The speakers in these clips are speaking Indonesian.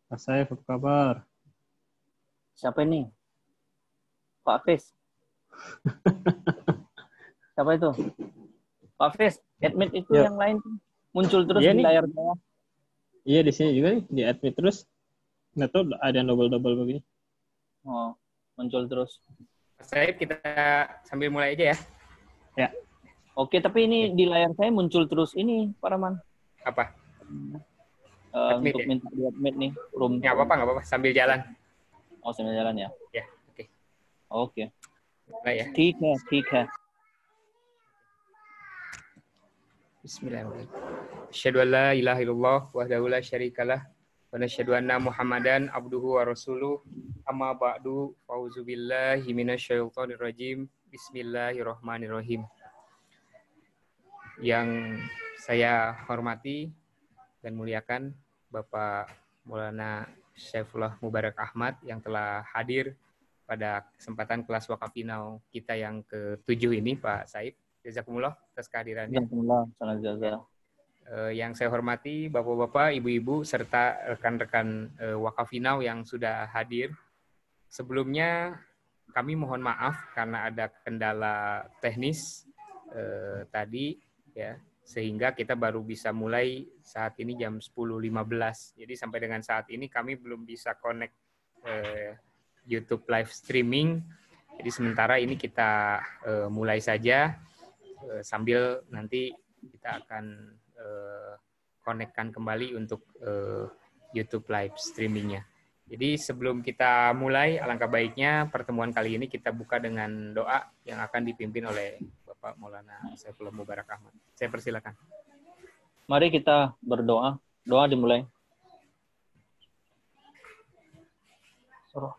Pak Saif, apa kabar? Siapa ini? Pak Fis. Siapa itu? Pak Fis. Admit itu Ya, yang lain muncul terus iya di nih. layar bawah. Iya di sini juga nih, di admit terus. Nggak tahu ada yang double-double begini. Oh, muncul terus. Saya kita sambil mulai aja ya. Ya. Oke, tapi ini di layar saya muncul terus ini, Pak Rahman. Apa? Untuk ya? minta di admit nih. Room. Nggak apa-apa. Sambil jalan. Oh, sambil jalan ya? Ya, oke. Oke. Mulai ya. ठीक है. Bismillahirrahmanirrahim. Asyhadu an la ilaha illallah wahdahu la syarikalah wa nasyhadu anna Muhammadan abduhu wa rasuluh. Amma ba'du, fauzubillahi minasyaitonir rajim. Bismillahirrahmanirrahim. Yang saya hormati dan muliakan Bapak Maulana Syaifullah Mubarak Ahmad yang telah hadir pada kesempatan kelas wakaf finau kita yang ke-7 ini, Pak Said. Jazakumullah atas kehadirannya. Yang saya hormati Bapak-bapak, Ibu-ibu, serta rekan-rekan wakaf finau yang sudah hadir. Sebelumnya kami mohon maaf karena ada kendala teknis tadi, ya, sehingga kita baru bisa mulai saat ini jam 10.15. Jadi sampai dengan saat ini kami belum bisa connect YouTube live streaming. Jadi sementara ini kita mulai saja. Sambil nanti kita akan connect-kan kembali untuk YouTube live streamingnya. Jadi sebelum kita mulai, alangkah baiknya pertemuan kali ini kita buka dengan doa yang akan dipimpin oleh Bapak Maulana Syaifullah Mubarak Ahmad. Saya persilakan. Mari kita berdoa. Doa dimulai. Surah.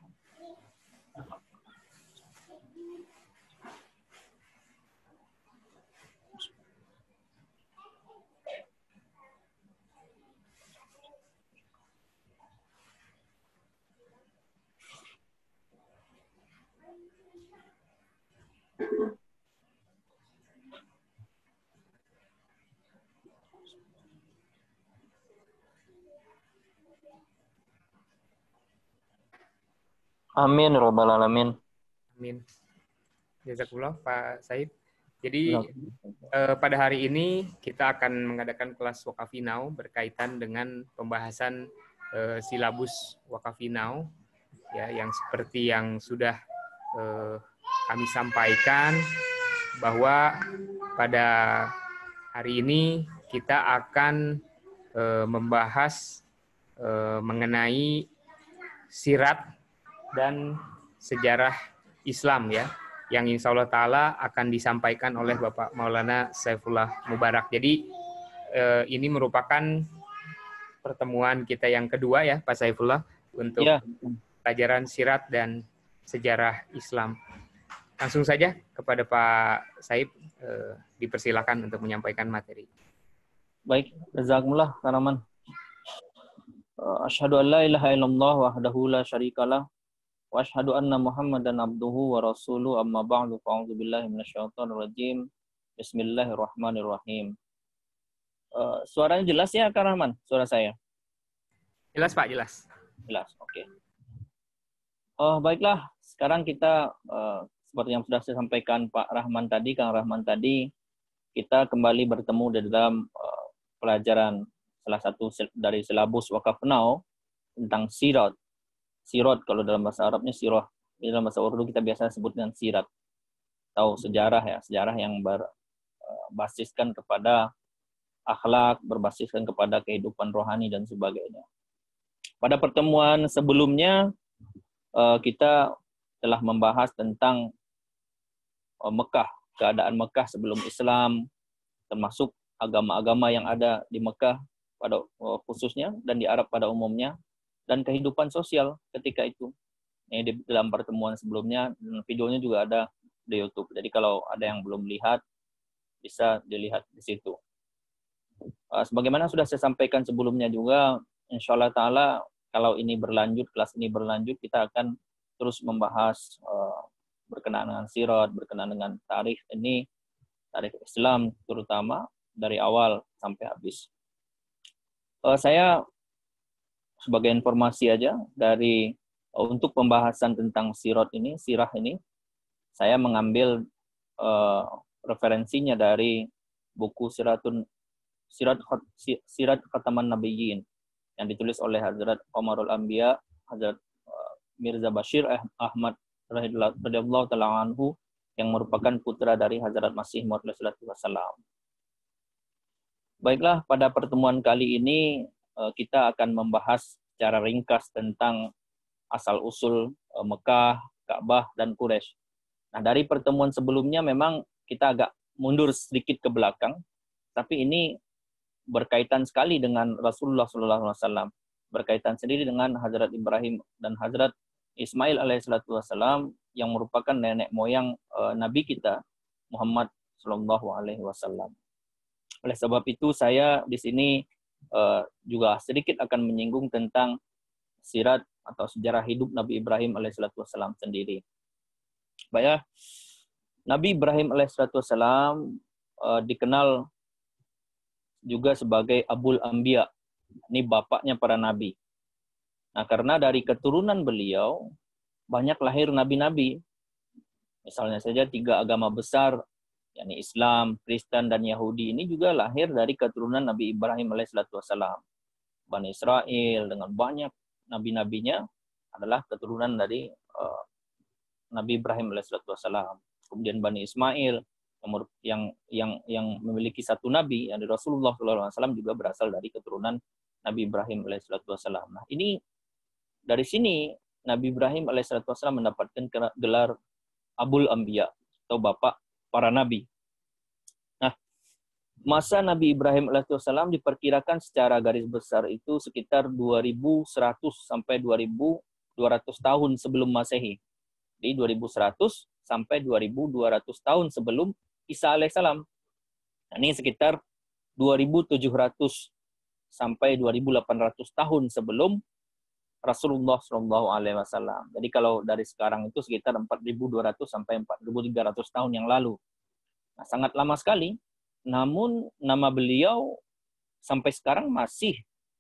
Amin, Rabbal Alamin. Amin. Jazakallah, Pak Said. Jadi pada hari ini kita akan mengadakan kelas wakaf finau berkaitan dengan pembahasan silabus wakaf finau, ya, yang seperti yang sudah kami sampaikan bahwa pada hari ini kita akan membahas mengenai sirat dan sejarah Islam, ya, yang insya Allah Ta'ala akan disampaikan oleh Bapak Maulana Syaifullah Mubarak. Jadi ini merupakan pertemuan kita yang kedua, ya Pak Syaifullah, untuk pelajaran sirat dan sejarah Islam. Langsung saja kepada Pak Said, dipersilakan untuk menyampaikan materi. Baik, jazakumullah, Karaman. Asyhadu an la ilaha illallah wahdahu la syarikalah wa asyhadu anna Muhammadan abduhu wa rasuluh, amma ba'du, fa'udzu billahi minasyaitonir rajim. Bismillahirrahmanirrahim. Suaranya jelas ya, Kak Rahman? Suara saya? Jelas, Pak, jelas. Jelas, oke. Baiklah, sekarang kita seperti yang sudah saya sampaikan Pak Rahman tadi, Kang Rahman tadi, kita kembali bertemu di dalam pelajaran salah satu dari silabus wakaf finau tentang sirat. Sirat kalau dalam bahasa Arabnya sirah. Dalam bahasa Urdu kita biasa sebut dengan sirat. Tahu sejarah, ya, sejarah yang berbasiskan kepada akhlak, berbasiskan kepada kehidupan rohani dan sebagainya. Pada pertemuan sebelumnya kita telah membahas tentang Mekah, keadaan Mekah sebelum Islam, termasuk agama-agama yang ada di Mekah pada khususnya dan di Arab pada umumnya, dan kehidupan sosial ketika itu. Ini di dalam pertemuan sebelumnya, videonya juga ada di YouTube. Jadi kalau ada yang belum lihat, bisa dilihat di situ. Sebagaimana sudah saya sampaikan sebelumnya juga, insya Allah Ta'ala, kalau ini berlanjut, kelas ini berlanjut, kita akan terus membahas berkenaan dengan sirat, berkenaan dengan tarikh ini, tarikh Islam terutama, dari awal sampai habis. Saya sebagai informasi aja dari untuk pembahasan tentang sirah ini, saya mengambil referensinya dari buku Sirat Khataman Nabiyyin yang ditulis oleh Hazrat Qamarul Anbiya, Hazrat Mirza Bashir Ahmad radhiyallahu taala anhu, yang merupakan putra dari Hazrat Masih Maud wassalam. Baiklah, pada pertemuan kali ini kita akan membahas secara ringkas tentang asal-usul Mekah, Ka'bah, dan Quraisy. Nah, dari pertemuan sebelumnya memang kita agak mundur sedikit ke belakang, tapi ini berkaitan sekali dengan Rasulullah SAW, berkaitan sendiri dengan Hazrat Ibrahim dan Hazrat Ismail alaihissalam yang merupakan nenek moyang Nabi kita Muhammad SAW. Oleh sebab itu saya di sini juga sedikit akan menyinggung tentang sirat atau sejarah hidup Nabi Ibrahim alaihissalam sendiri. Baik, Nabi Ibrahim alaihissalam dikenal juga sebagai Abul Anbiya, ini bapaknya para nabi. Nah, karena dari keturunan beliau banyak lahir nabi-nabi. Misalnya saja 3 agama besar, yakni Islam, Kristen, dan Yahudi, ini juga lahir dari keturunan Nabi Ibrahim alaihissalam. Bani Israel dengan banyak nabi-nabinya adalah keturunan dari Nabi Ibrahim alaihissalam. Kemudian Bani Ismail yang memiliki satu nabi, yang Rasulullah SAW, juga berasal dari keturunan Nabi Ibrahim alaihissalam. Nah, ini dari sini Nabi Ibrahim alaihissalam mendapatkan gelar Abul Anbiya atau bapak para nabi. Nah, masa Nabi Ibrahim alaihissalam diperkirakan secara garis besar itu sekitar 2100 sampai 2200 tahun sebelum Masehi. Di 2100 sampai 2200 tahun sebelum Isa alaihissalam. Nah, ini sekitar 2700 sampai 2800 tahun sebelum Rasulullah SAW. Jadi kalau dari sekarang itu sekitar 4200 sampai 4300 tahun yang lalu. Nah, sangat lama sekali. Namun nama beliau sampai sekarang masih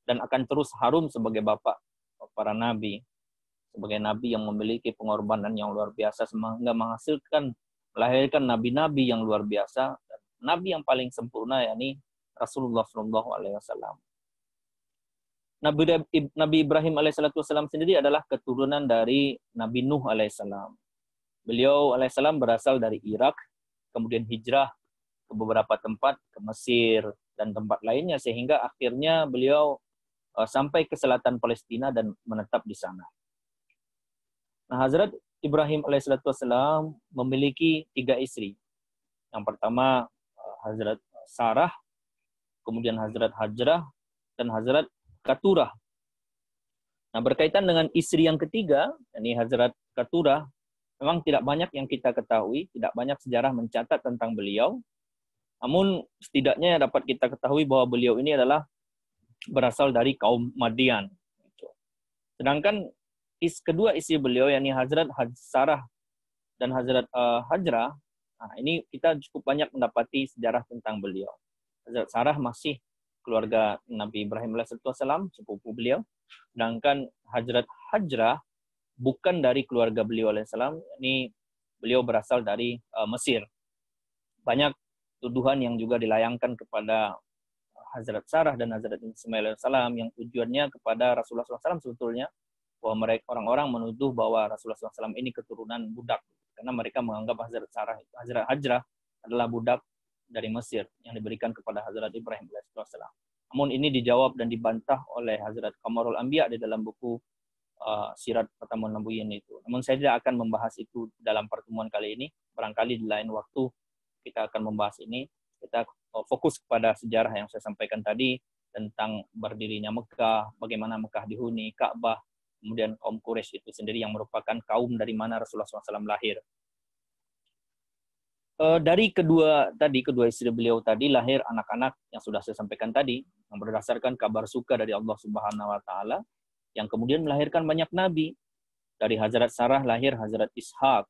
dan akan terus harum sebagai bapak para nabi. Sebagai nabi yang memiliki pengorbanan yang luar biasa sehingga melahirkan nabi-nabi yang luar biasa. Dan nabi yang paling sempurna yakni Rasulullah SAW. Nabi Ibrahim alaihissalam sendiri adalah keturunan dari Nabi Nuh alaihissalam. Beliau alaihissalam berasal dari Irak, kemudian hijrah ke beberapa tempat, ke Mesir dan tempat lainnya, sehingga akhirnya beliau sampai ke selatan Palestina dan menetap di sana. Nah, Hazrat Ibrahim alaihissalam memiliki 3 istri. Yang pertama Hazrat Sarah, kemudian Hazrat Hajrah, dan Hazrat Katurah. Nah, berkaitan dengan istri yang ketiga, ini Hazrat Katurah, memang tidak banyak yang kita ketahui, tidak banyak sejarah mencatat tentang beliau. Namun setidaknya dapat kita ketahui bahwa beliau ini adalah berasal dari kaum Madian. Sedangkan kedua istri beliau, yakni Hazrat Sarah dan Hazrat Hajrah, nah, ini kita cukup banyak mendapati sejarah tentang beliau. Hazrat Sarah masih keluarga Nabi Ibrahim alaihissalam, sepupu beliau. Sedangkan Hazrat Hajrah bukan dari keluarga beliau alaihissalam, ini beliau berasal dari Mesir. Banyak tuduhan yang juga dilayangkan kepada Hazrat Sarah dan Hazrat Ismail alaihissalam yang tujuannya kepada Rasulullah SAW sebetulnya, bahwa mereka orang-orang menuduh bahwa Rasulullah SAW ini keturunan budak, karena mereka menganggap Hazrat Sarah, Hazrat Hajrah adalah budak dari Mesir yang diberikan kepada Hazrat Ibrahim alaihissalam. Namun ini dijawab dan dibantah oleh Hazrat Qamarul Anbiya di dalam buku Sirat Khataman Nabiyyin itu. Namun saya tidak akan membahas itu dalam pertemuan kali ini. Barangkali di lain waktu kita akan membahas ini. Kita fokus kepada sejarah yang saya sampaikan tadi tentang berdirinya Mekah, bagaimana Mekah dihuni, Ka'bah, kemudian kaum Quraisy itu sendiri yang merupakan kaum dari mana Rasulullah SAW lahir. Dari kedua istri beliau tadi lahir anak-anak yang sudah saya sampaikan tadi, yang berdasarkan kabar suka dari Allah Subhanahu wa taala, yang kemudian melahirkan banyak nabi. Dari Hazrat Sarah lahir Hazrat Ishak,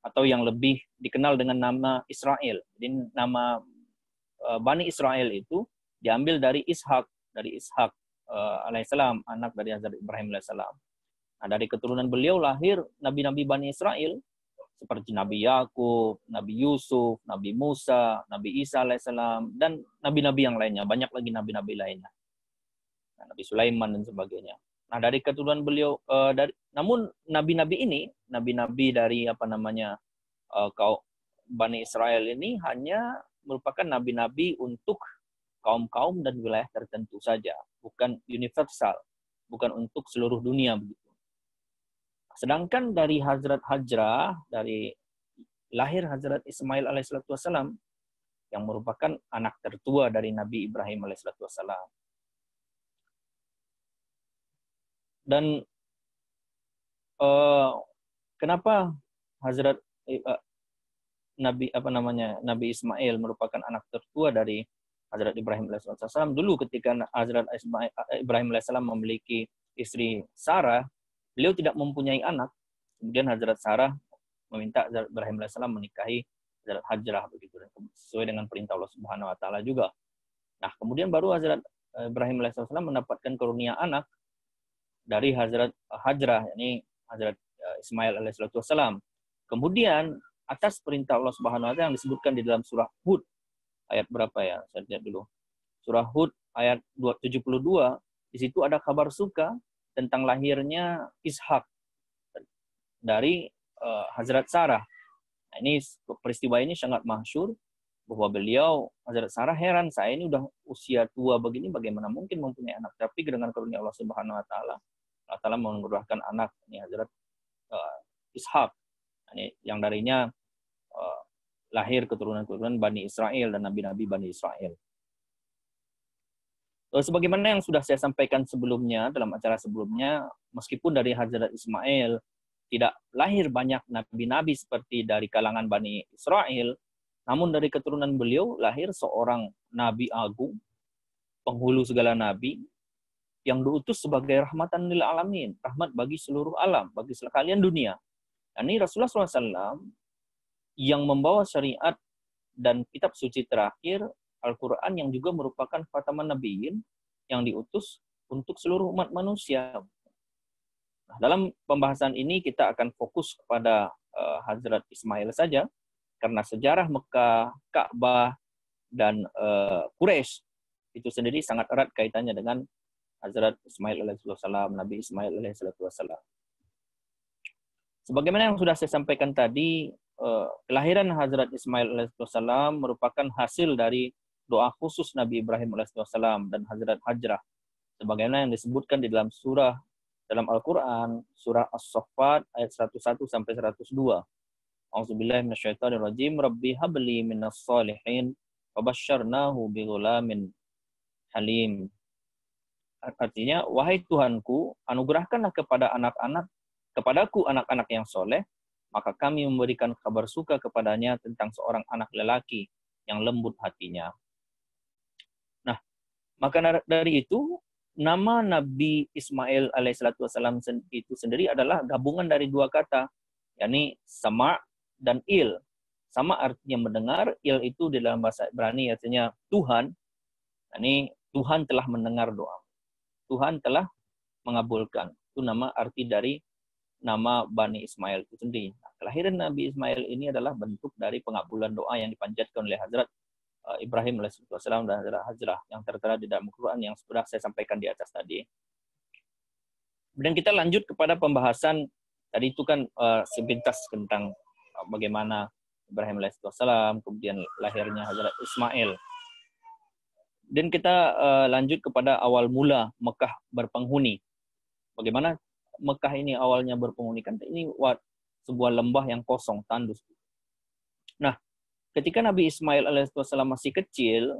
atau yang lebih dikenal dengan nama Israel. Jadi nama Bani Israel itu diambil dari Ishak alaihissalam, anak dari Hazrat Ibrahim alaihissalam. Nah, dari keturunan beliau lahir nabi-nabi Bani Israel seperti Nabi Yakub, Nabi Yusuf, Nabi Musa, Nabi Isa alaihissalam, dan nabi-nabi yang lainnya. Banyak lagi nabi-nabi lainnya. Nah, Nabi Sulaiman dan sebagainya. Nah, dari keturunan beliau, namun nabi-nabi ini, nabi-nabi dari kaum Bani Israel ini hanya merupakan nabi-nabi untuk kaum-kaum dan wilayah tertentu saja, bukan universal, bukan untuk seluruh dunia begitu. Sedangkan dari Hazrat Hajrah, dari lahir Hazrat Ismail alaihissalam yang merupakan anak tertua dari Nabi Ibrahim alaihissalam. Dan kenapa Hazrat Nabi Ismail merupakan anak tertua dari Hazrat Ibrahim alaihissalam? Dulu ketika Hazrat Ibrahim alaihissalam memiliki istri Sarah, beliau tidak mempunyai anak. Kemudian Hazrat Sarah meminta Hazrat Ibrahim alaihissalam menikahi Hazrat Hajrah begitu, sesuai dengan perintah Allah Subhanahu wa taala juga. Nah, kemudian baru Hazrat Ibrahim alaihissalam mendapatkan karunia anak dari Hazrat Hajrah, yakni Hazrat Ismail alaihissalam. Kemudian atas perintah Allah Subhanahu wa taala yang disebutkan di dalam surah Hud ayat berapa ya? Saya lihat dulu. Surah Hud ayat 72, di situ ada kabar suka tentang lahirnya Ishak dari Hazrat Sarah. Nah, ini peristiwa ini sangat masyhur bahwa beliau, Hazrat Sarah, heran, saya ini udah usia tua begini, bagaimana mungkin mempunyai anak? Tapi dengan karunia Allah Subhanahu wa taala, Allah Taala menganugerahkan anak ini Hazrat Ishak. Ini yang darinya lahir keturunan-keturunan Bani Israel dan nabi-nabi Bani Israel. Sebagaimana yang sudah saya sampaikan sebelumnya, dalam acara sebelumnya, meskipun dari Hazrat Ismail tidak lahir banyak nabi-nabi seperti dari kalangan Bani Israel, namun dari keturunan beliau lahir seorang nabi agung, penghulu segala nabi, yang diutus sebagai rahmatan lil alamin, rahmat bagi seluruh alam, bagi sekalian dunia. Dan ini Rasulullah SAW yang membawa syariat dan kitab suci terakhir, Al-Quran, yang juga merupakan khataman nabiyyin yang diutus untuk seluruh umat manusia. Nah, dalam pembahasan ini kita akan fokus kepada Hazrat Ismail saja, karena sejarah Mekah, Ka'bah, dan Quraisy itu sendiri sangat erat kaitannya dengan Hazrat Ismail alaihissalam, Nabi Ismail alaihissalam. Sebagaimana yang sudah saya sampaikan tadi, kelahiran Hazrat Ismail alaihissalam merupakan hasil dari doa khusus Nabi Ibrahim alaihissalam dan Hazrat Hajrah, sebagaimana yang disebutkan di dalam surah dalam Al-Quran, surah As-Saffat ayat 101 sampai 102. A'udzubillahi minasyaitonirrajim. Rabbi habli minas shalihin wa basyarnahu bighulamin halim. Artinya, wahai Tuhanku, anugerahkanlah kepadaku anak-anak yang soleh, maka kami memberikan kabar suka kepadanya tentang seorang anak lelaki yang lembut hatinya. Nah, maka dari itu, nama Nabi Ismail alaihissalam itu sendiri adalah gabungan dari dua kata, yakni sama dan il. Sama artinya mendengar, il itu di dalam bahasa Ibrani artinya Tuhan. Ini Tuhan telah mendengar doa. Tuhan telah mengabulkan. Itu nama arti dari nama Bani Ismail itu sendiri. Nah, kelahiran Nabi Ismail ini adalah bentuk dari pengabulan doa yang dipanjatkan oleh Hazrat Ibrahim alaihissalam dan Hazrat Hajrah yang tertera di dalam Al-Quran yang sudah saya sampaikan di atas tadi. Kemudian kita lanjut kepada pembahasan tadi itu kan sepintas tentang bagaimana Ibrahim alaihissalam, kemudian lahirnya Hazrat Ismail. Dan kita lanjut kepada awal mula Mekah berpenghuni. Bagaimana Mekah ini awalnya berpenghuni, kan ini sebuah lembah yang kosong, tandus. Nah, ketika Nabi Ismail alaihissalam masih kecil,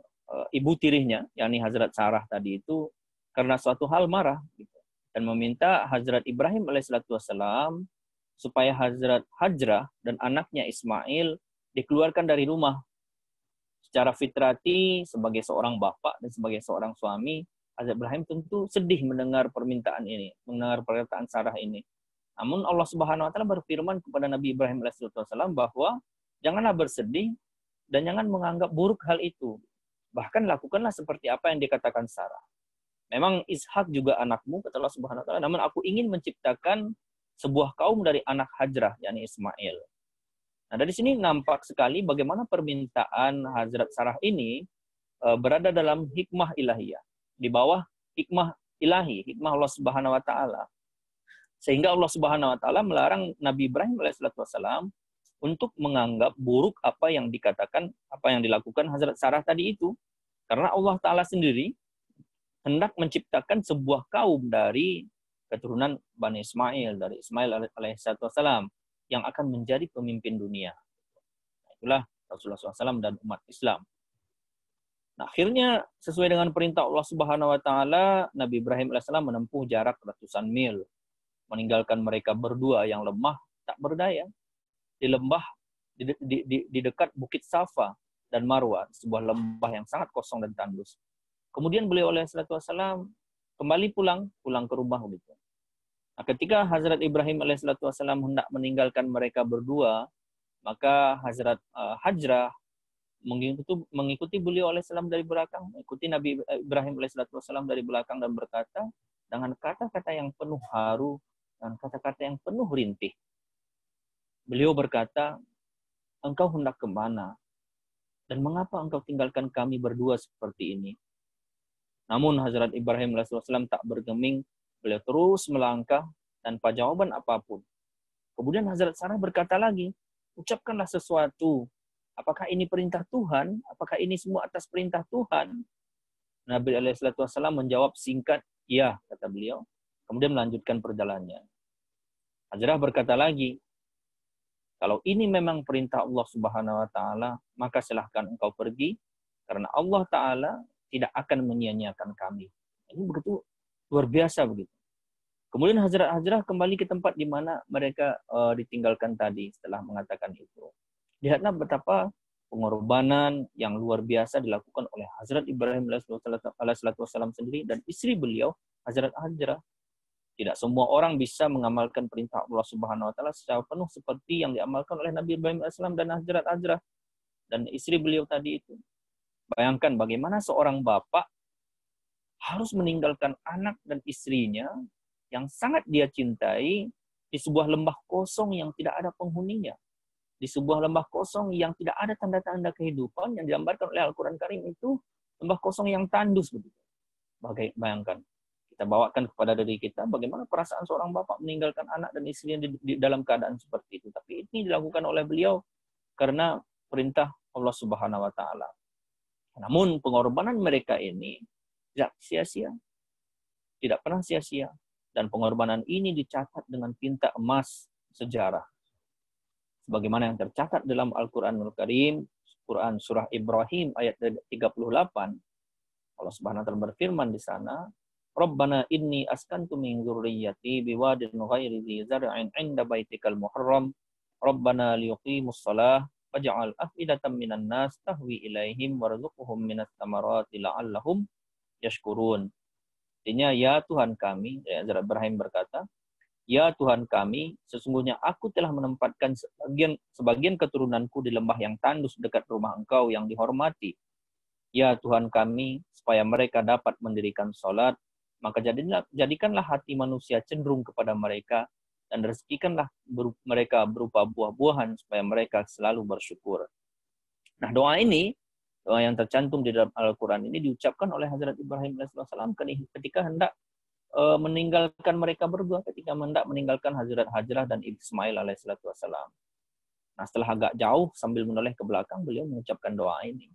ibu tirinya, yakni Hazrat Sarah tadi itu, karena suatu hal marah gitu, dan meminta Hazrat Ibrahim alaihissalam supaya Hazrat Hajrah dan anaknya Ismail dikeluarkan dari rumah. Secara fitrati, sebagai seorang bapak dan sebagai seorang suami, Hazrat Ibrahim tentu sedih mendengar permintaan ini, mendengar perkataan Sarah ini. Namun Allah Subhanahu wa taala berfirman kepada Nabi Ibrahim alaihissalam bahwa janganlah bersedih dan jangan menganggap buruk hal itu. Bahkan lakukanlah seperti apa yang dikatakan Sarah. memang Ishak juga anakmu, kata Allah Subhanahu wa taala, namun aku ingin menciptakan sebuah kaum dari anak Hajrah, yakni Ismail. Nah, dari sini nampak sekali bagaimana permintaan Hazrat Sarah ini berada dalam hikmah ilahiyah, di bawah hikmah ilahi, hikmah Allah Subhanahu wa taala. Sehingga Allah Subhanahu wa taala melarang Nabi Ibrahim alaihissalam untuk menganggap buruk apa yang dikatakan, apa yang dilakukan Hazrat Sarah tadi itu. Karena Allah taala sendiri hendak menciptakan sebuah kaum dari keturunan Bani Ismail, dari Ismail alaihissalam, yang akan menjadi pemimpin dunia. Itulah Rasulullah SAW dan umat Islam. Nah, akhirnya sesuai dengan perintah Allah Subhanahu wa taala, Nabi Ibrahim alaihissalam menempuh jarak ratusan mil, meninggalkan mereka berdua yang lemah tak berdaya di lembah di dekat Bukit Safa dan Marwah, sebuah lembah yang sangat kosong dan tandus. Kemudian beliau alaihissalam kembali pulang ke rumah begitu. Nah, ketika Hazrat Ibrahim alaihissalam hendak meninggalkan mereka berdua, maka Hazrat Hajrah mengikuti beliau alaihissalam dari belakang, mengikuti Nabi Ibrahim alaihissalam dari belakang dan berkata dengan kata-kata yang penuh haru dan kata-kata yang penuh rintih. Beliau berkata, engkau hendak kemana? Dan mengapa engkau tinggalkan kami berdua seperti ini? Namun Hazrat Ibrahim alaihissalam tak bergeming, beliau terus melangkah tanpa jawaban apapun. Kemudian Hazrat Sarah berkata lagi, ucapkanlah sesuatu. Apakah ini perintah Tuhan? Apakah ini semua atas perintah Tuhan? Nabi alaihissalam menjawab singkat, ya, kata beliau. Kemudian melanjutkan perjalanannya. Hajrah berkata lagi, kalau ini memang perintah Allah Subhanahu wa taala, maka silahkan engkau pergi karena Allah taala tidak akan menyia-nyiakan kami. Ini begitu luar biasa begitu. Kemudian Hazrat Hajrah kembali ke tempat di mana mereka ditinggalkan tadi setelah mengatakan itu. Lihatlah betapa pengorbanan yang luar biasa dilakukan oleh Hazrat Ibrahim alaihissalam sendiri dan istri beliau Hazrat Hajrah. Tidak semua orang bisa mengamalkan perintah Allah Subhanahu wa taala secara penuh seperti yang diamalkan oleh Nabi Ibrahim alaihissalam dan Hazrat Hajrah dan istri beliau tadi itu. Bayangkan bagaimana seorang bapak harus meninggalkan anak dan istrinya yang sangat dia cintai di sebuah lembah kosong yang tidak ada penghuninya. Di sebuah lembah kosong yang tidak ada tanda-tanda kehidupan yang digambarkan oleh Al-Quran Karim itu lembah kosong yang tandus begitu. Bayangkan, kita bawakan kepada diri kita bagaimana perasaan seorang bapak meninggalkan anak dan istrinya di dalam keadaan seperti itu. Tapi ini dilakukan oleh beliau karena perintah Allah Subhanahu wa taala. Namun pengorbanan mereka ini tidak sia-sia. Tidak pernah sia-sia. Dan pengorbanan ini dicatat dengan tinta emas sejarah. Sebagaimana yang tercatat dalam Al-Quranul Karim, Quran Surah Ibrahim ayat 38, Allah Subhanahu wa taala berfirman di sana, Rabbana inni askantu min dzurriyyati biwadin ghairi dzi zar'in 'inda baitikal muharram, Rabbana liyuqimus shalah faj'al afidatan minan nas tahwi ilaihim warzuqhum minas thamarati la'allahum yashkurun. Artinya, ya Tuhan kami, Hazrat Ibrahim berkata, ya Tuhan kami, sesungguhnya aku telah menempatkan sebagian keturunanku di lembah yang tandus dekat rumah Engkau yang dihormati. Ya Tuhan kami, supaya mereka dapat mendirikan sholat, maka jadikanlah hati manusia cenderung kepada mereka, dan rezekikanlah mereka berupa buah-buahan, supaya mereka selalu bersyukur. Nah, doa ini, doa yang tercantum di dalam Al-Quran ini diucapkan oleh Hazrat Ibrahim alaihissalam ketika hendak meninggalkan mereka berdua, ketika hendak meninggalkan Hazrat Hajrah dan Ismail alaihissalam. Nah, setelah agak jauh sambil menoleh ke belakang, beliau mengucapkan doa ini.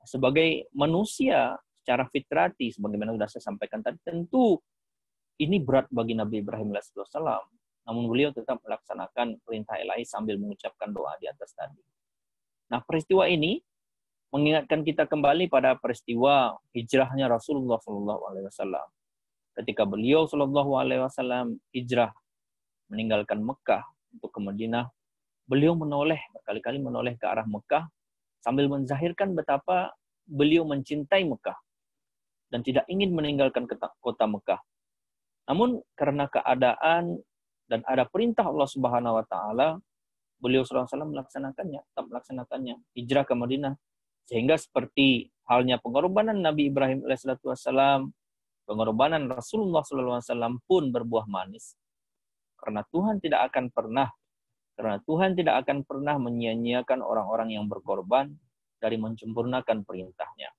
Sebagai manusia secara fitrati, sebagaimana sudah saya sampaikan tadi, tentu ini berat bagi Nabi Ibrahim alaihissalam. Namun beliau tetap melaksanakan perintah ilahi sambil mengucapkan doa di atas tadi. Nah, peristiwa ini mengingatkan kita kembali pada peristiwa hijrahnya Rasulullah SAW. Ketika beliau SAW hijrah meninggalkan Mekah untuk ke Madinah, beliau berkali-kali menoleh ke arah Mekah sambil menzahirkan betapa beliau mencintai Mekah dan tidak ingin meninggalkan kota Mekah. Namun karena keadaan dan ada perintah Allah Subhanahu wa taala, beliau SAW tetap melaksanakannya, hijrah ke Madinah. Sehingga seperti halnya pengorbanan Nabi Ibrahim alaihissalam pengorbanan Rasulullah SAW pun berbuah manis. Karena Tuhan tidak akan pernah menyia-nyiakan orang-orang yang berkorban dari menyempurnakan perintahnya.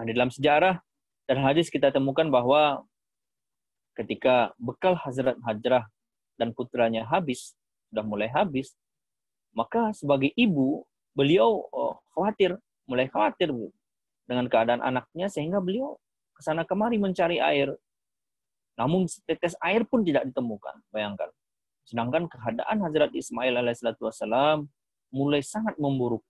Nah, di dalam sejarah dan hadis kita temukan bahwa ketika bekal Hazrat Hajrah dan putranya sudah mulai habis, maka sebagai ibu, beliau mulai khawatir dengan keadaan anaknya, sehingga beliau kesana kemari mencari air. Namun setetes air pun tidak ditemukan, bayangkan. Sedangkan keadaan Hazrat Ismail alaihissalam mulai sangat memburuk.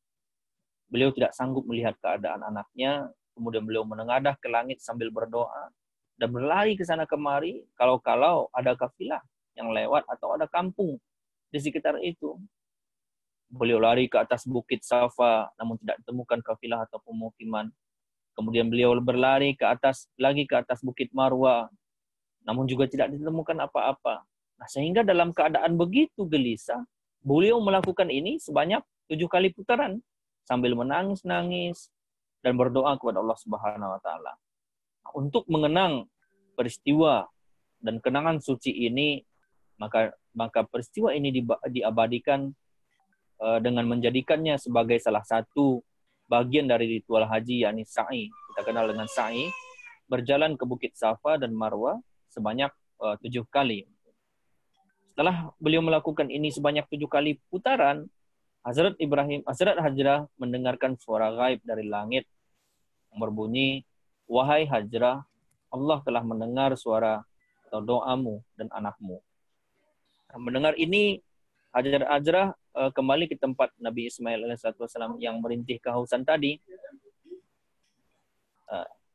Beliau tidak sanggup melihat keadaan anaknya, kemudian beliau menengadah ke langit sambil berdoa, dan berlari ke sana kemari, kalau-kalau ada kafilah yang lewat atau ada kampung di sekitar itu. Beliau lari ke atas bukit Safa, namun tidak ditemukan kafilah atau pemukiman. Kemudian beliau berlari ke atas bukit Marwa, namun juga tidak ditemukan apa-apa. Nah, sehingga dalam keadaan begitu gelisah, beliau melakukan ini sebanyak 7 kali putaran sambil menangis-nangis dan berdoa kepada Allah Subhanahu wa taala. Nah, untuk mengenang peristiwa dan kenangan suci ini, maka peristiwa ini diabadikan dengan menjadikannya sebagai salah satu bagian dari ritual haji, yakni sa'i. Kita kenal dengan sa'i, berjalan ke Bukit Safa dan Marwa sebanyak 7 kali. Setelah beliau melakukan ini sebanyak 7 kali putaran, Hazrat Hajrah mendengarkan suara gaib dari langit yang berbunyi, "Wahai Hajrah, Allah telah mendengar suara atau doamu dan anakmu." Nah, mendengar ini, Hajrah kembali ke tempat Nabi Ismail alaihissalam yang merintih kehausan tadi.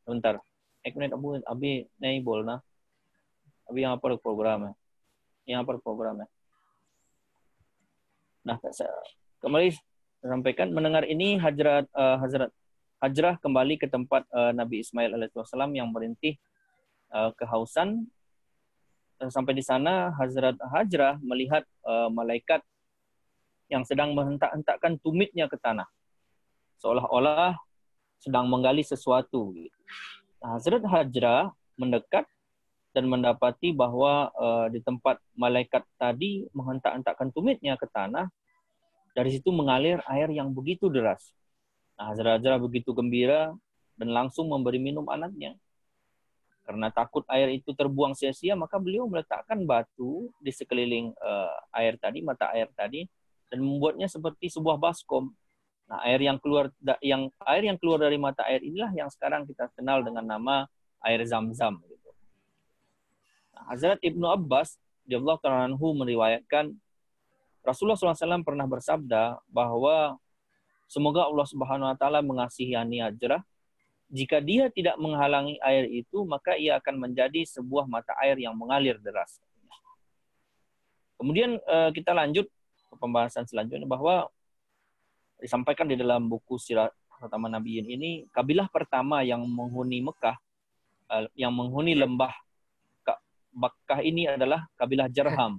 Bentar. Ek menit abi naik bolna. Abi yang apa programnya? Nah, kembali sampaikan, mendengar ini Hazrat Hajrah kembali ke tempat Nabi Ismail alaihissalam yang merintih kehausan. Sampai di sana Hazrat Hajrah melihat malaikat yang sedang menghentak-hentakkan tumitnya ke tanah, seolah-olah sedang menggali sesuatu. Nah, Hazrat Hajrah mendekat dan mendapati bahwa di tempat malaikat tadi menghentak-hentakkan tumitnya ke tanah, dari situ mengalir air yang begitu deras. Nah, Hazrat Hajrah begitu gembira dan langsung memberi minum anaknya. Karena takut air itu terbuang sia-sia, maka beliau meletakkan batu di sekeliling mata air tadi, dan membuatnya seperti sebuah baskom. Nah, air yang keluar dari mata air inilah yang sekarang kita kenal dengan nama air Zam-Zam. Gitu. Nah, Hazrat Ibnu Abbas radhiyallahu ta'ala anhu meriwayatkan Rasulullah SAW pernah bersabda bahwa semoga Allah Subhanahu wa taala mengasihani Hajrah. Jika dia tidak menghalangi air itu, maka ia akan menjadi sebuah mata air yang mengalir deras. Kemudian kita lanjut ke pembahasan selanjutnya, bahwa disampaikan di dalam buku Sirat Khataman Nabiyyin ini, kabilah pertama yang menghuni Mekah, yang menghuni lembah Bakkah ini adalah kabilah Jarham.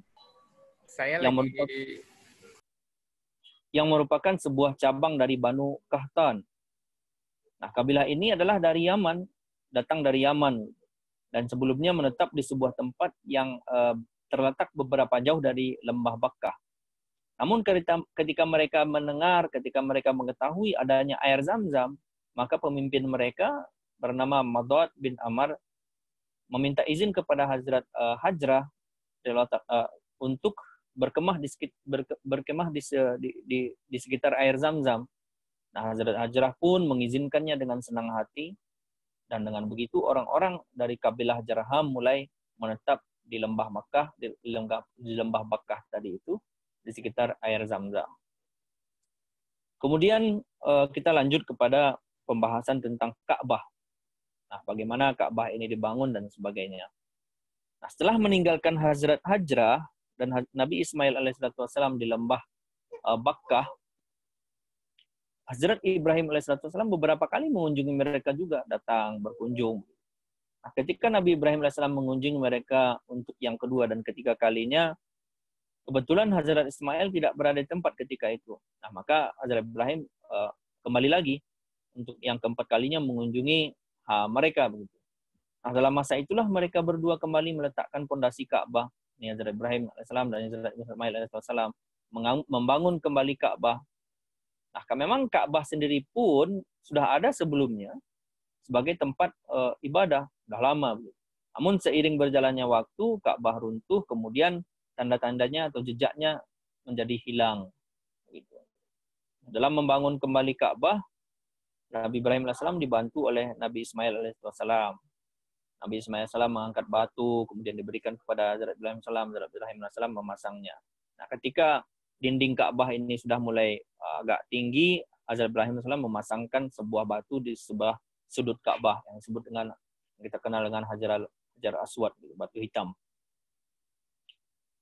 Yang merupakan sebuah cabang dari Banu Qahtan. Nah, kabilah ini adalah dari Yaman, datang dari Yaman, dan sebelumnya menetap di sebuah tempat yang terletak beberapa jauh dari lembah Bakkah. Namun ketika mereka mengetahui adanya air Zam-Zam, maka pemimpin mereka bernama Madad bin Amr meminta izin kepada Hazrat Hajrah untuk berkemah di sekitar air Zam-Zam. Nah, Hazrat Hajrah pun mengizinkannya dengan senang hati, dan dengan begitu orang-orang dari kabilah Jarham mulai menetap di lembah Makkah, di lembah Bakkah tadi itu, di sekitar air Zam-Zam. Kemudian kita lanjut kepada pembahasan tentang Ka'bah. Nah, bagaimana Ka'bah ini dibangun dan sebagainya. Nah, setelah meninggalkan Hazrat Hajrah dan Nabi Ismail alaihissalam di lembah Bakkah, Hazrat Ibrahim alaihissalam beberapa kali mengunjungi mereka juga, datang berkunjung. Nah, ketika Nabi Ibrahim alaihissalam mengunjungi mereka untuk yang kedua dan ketiga kalinya, kebetulan Hazrat Ismail tidak berada di tempat ketika itu. Nah, maka Hazrat Ibrahim kembali lagi untuk yang keempat kalinya mengunjungi mereka begitu. Nah, dalam masa itulah mereka berdua kembali meletakkan pondasi Ka'bah. Ini Hazrat Ibrahim alaihissalam dan Hazrat Ismail alaihissalam membangun kembali Ka'bah. Nah, memang Ka'bah sendiri pun sudah ada sebelumnya sebagai tempat ibadah, sudah lama. Namun seiring berjalannya waktu, Ka'bah runtuh, kemudian tanda-tandanya atau jejaknya menjadi hilang. Gitu. Dalam membangun kembali Ka'bah, Nabi Ibrahim alaihissalam dibantu oleh Nabi Ismail alaihissalam. Nabi Ismail alaihissalam mengangkat batu, kemudian diberikan kepada Hazrat Ibrahim alaihissalam, Hazrat Ibrahim alaihissalam memasangnya. Nah, ketika dinding Ka'bah ini sudah mulai agak tinggi, Hazrat Ibrahim alaihissalam memasangkan sebuah batu di sebelah sudut Ka'bah yang disebut dengan, kita kenal dengan Hajar Aswad, batu hitam.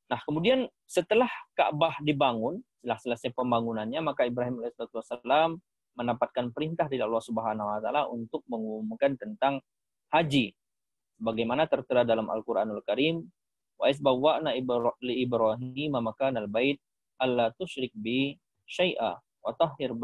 Nah, kemudian setelah Ka'bah dibangun, setelah selesai pembangunannya, maka Ibrahim alaihissalam mendapatkan perintah dari Allah Subhanahu wa taala untuk mengumumkan tentang haji. Bagaimana tertera dalam Al-Qur'anul Karim, wa isbawwa'na li Ibrahim makanal bait alla tusyrik bi syai'a wa tahhir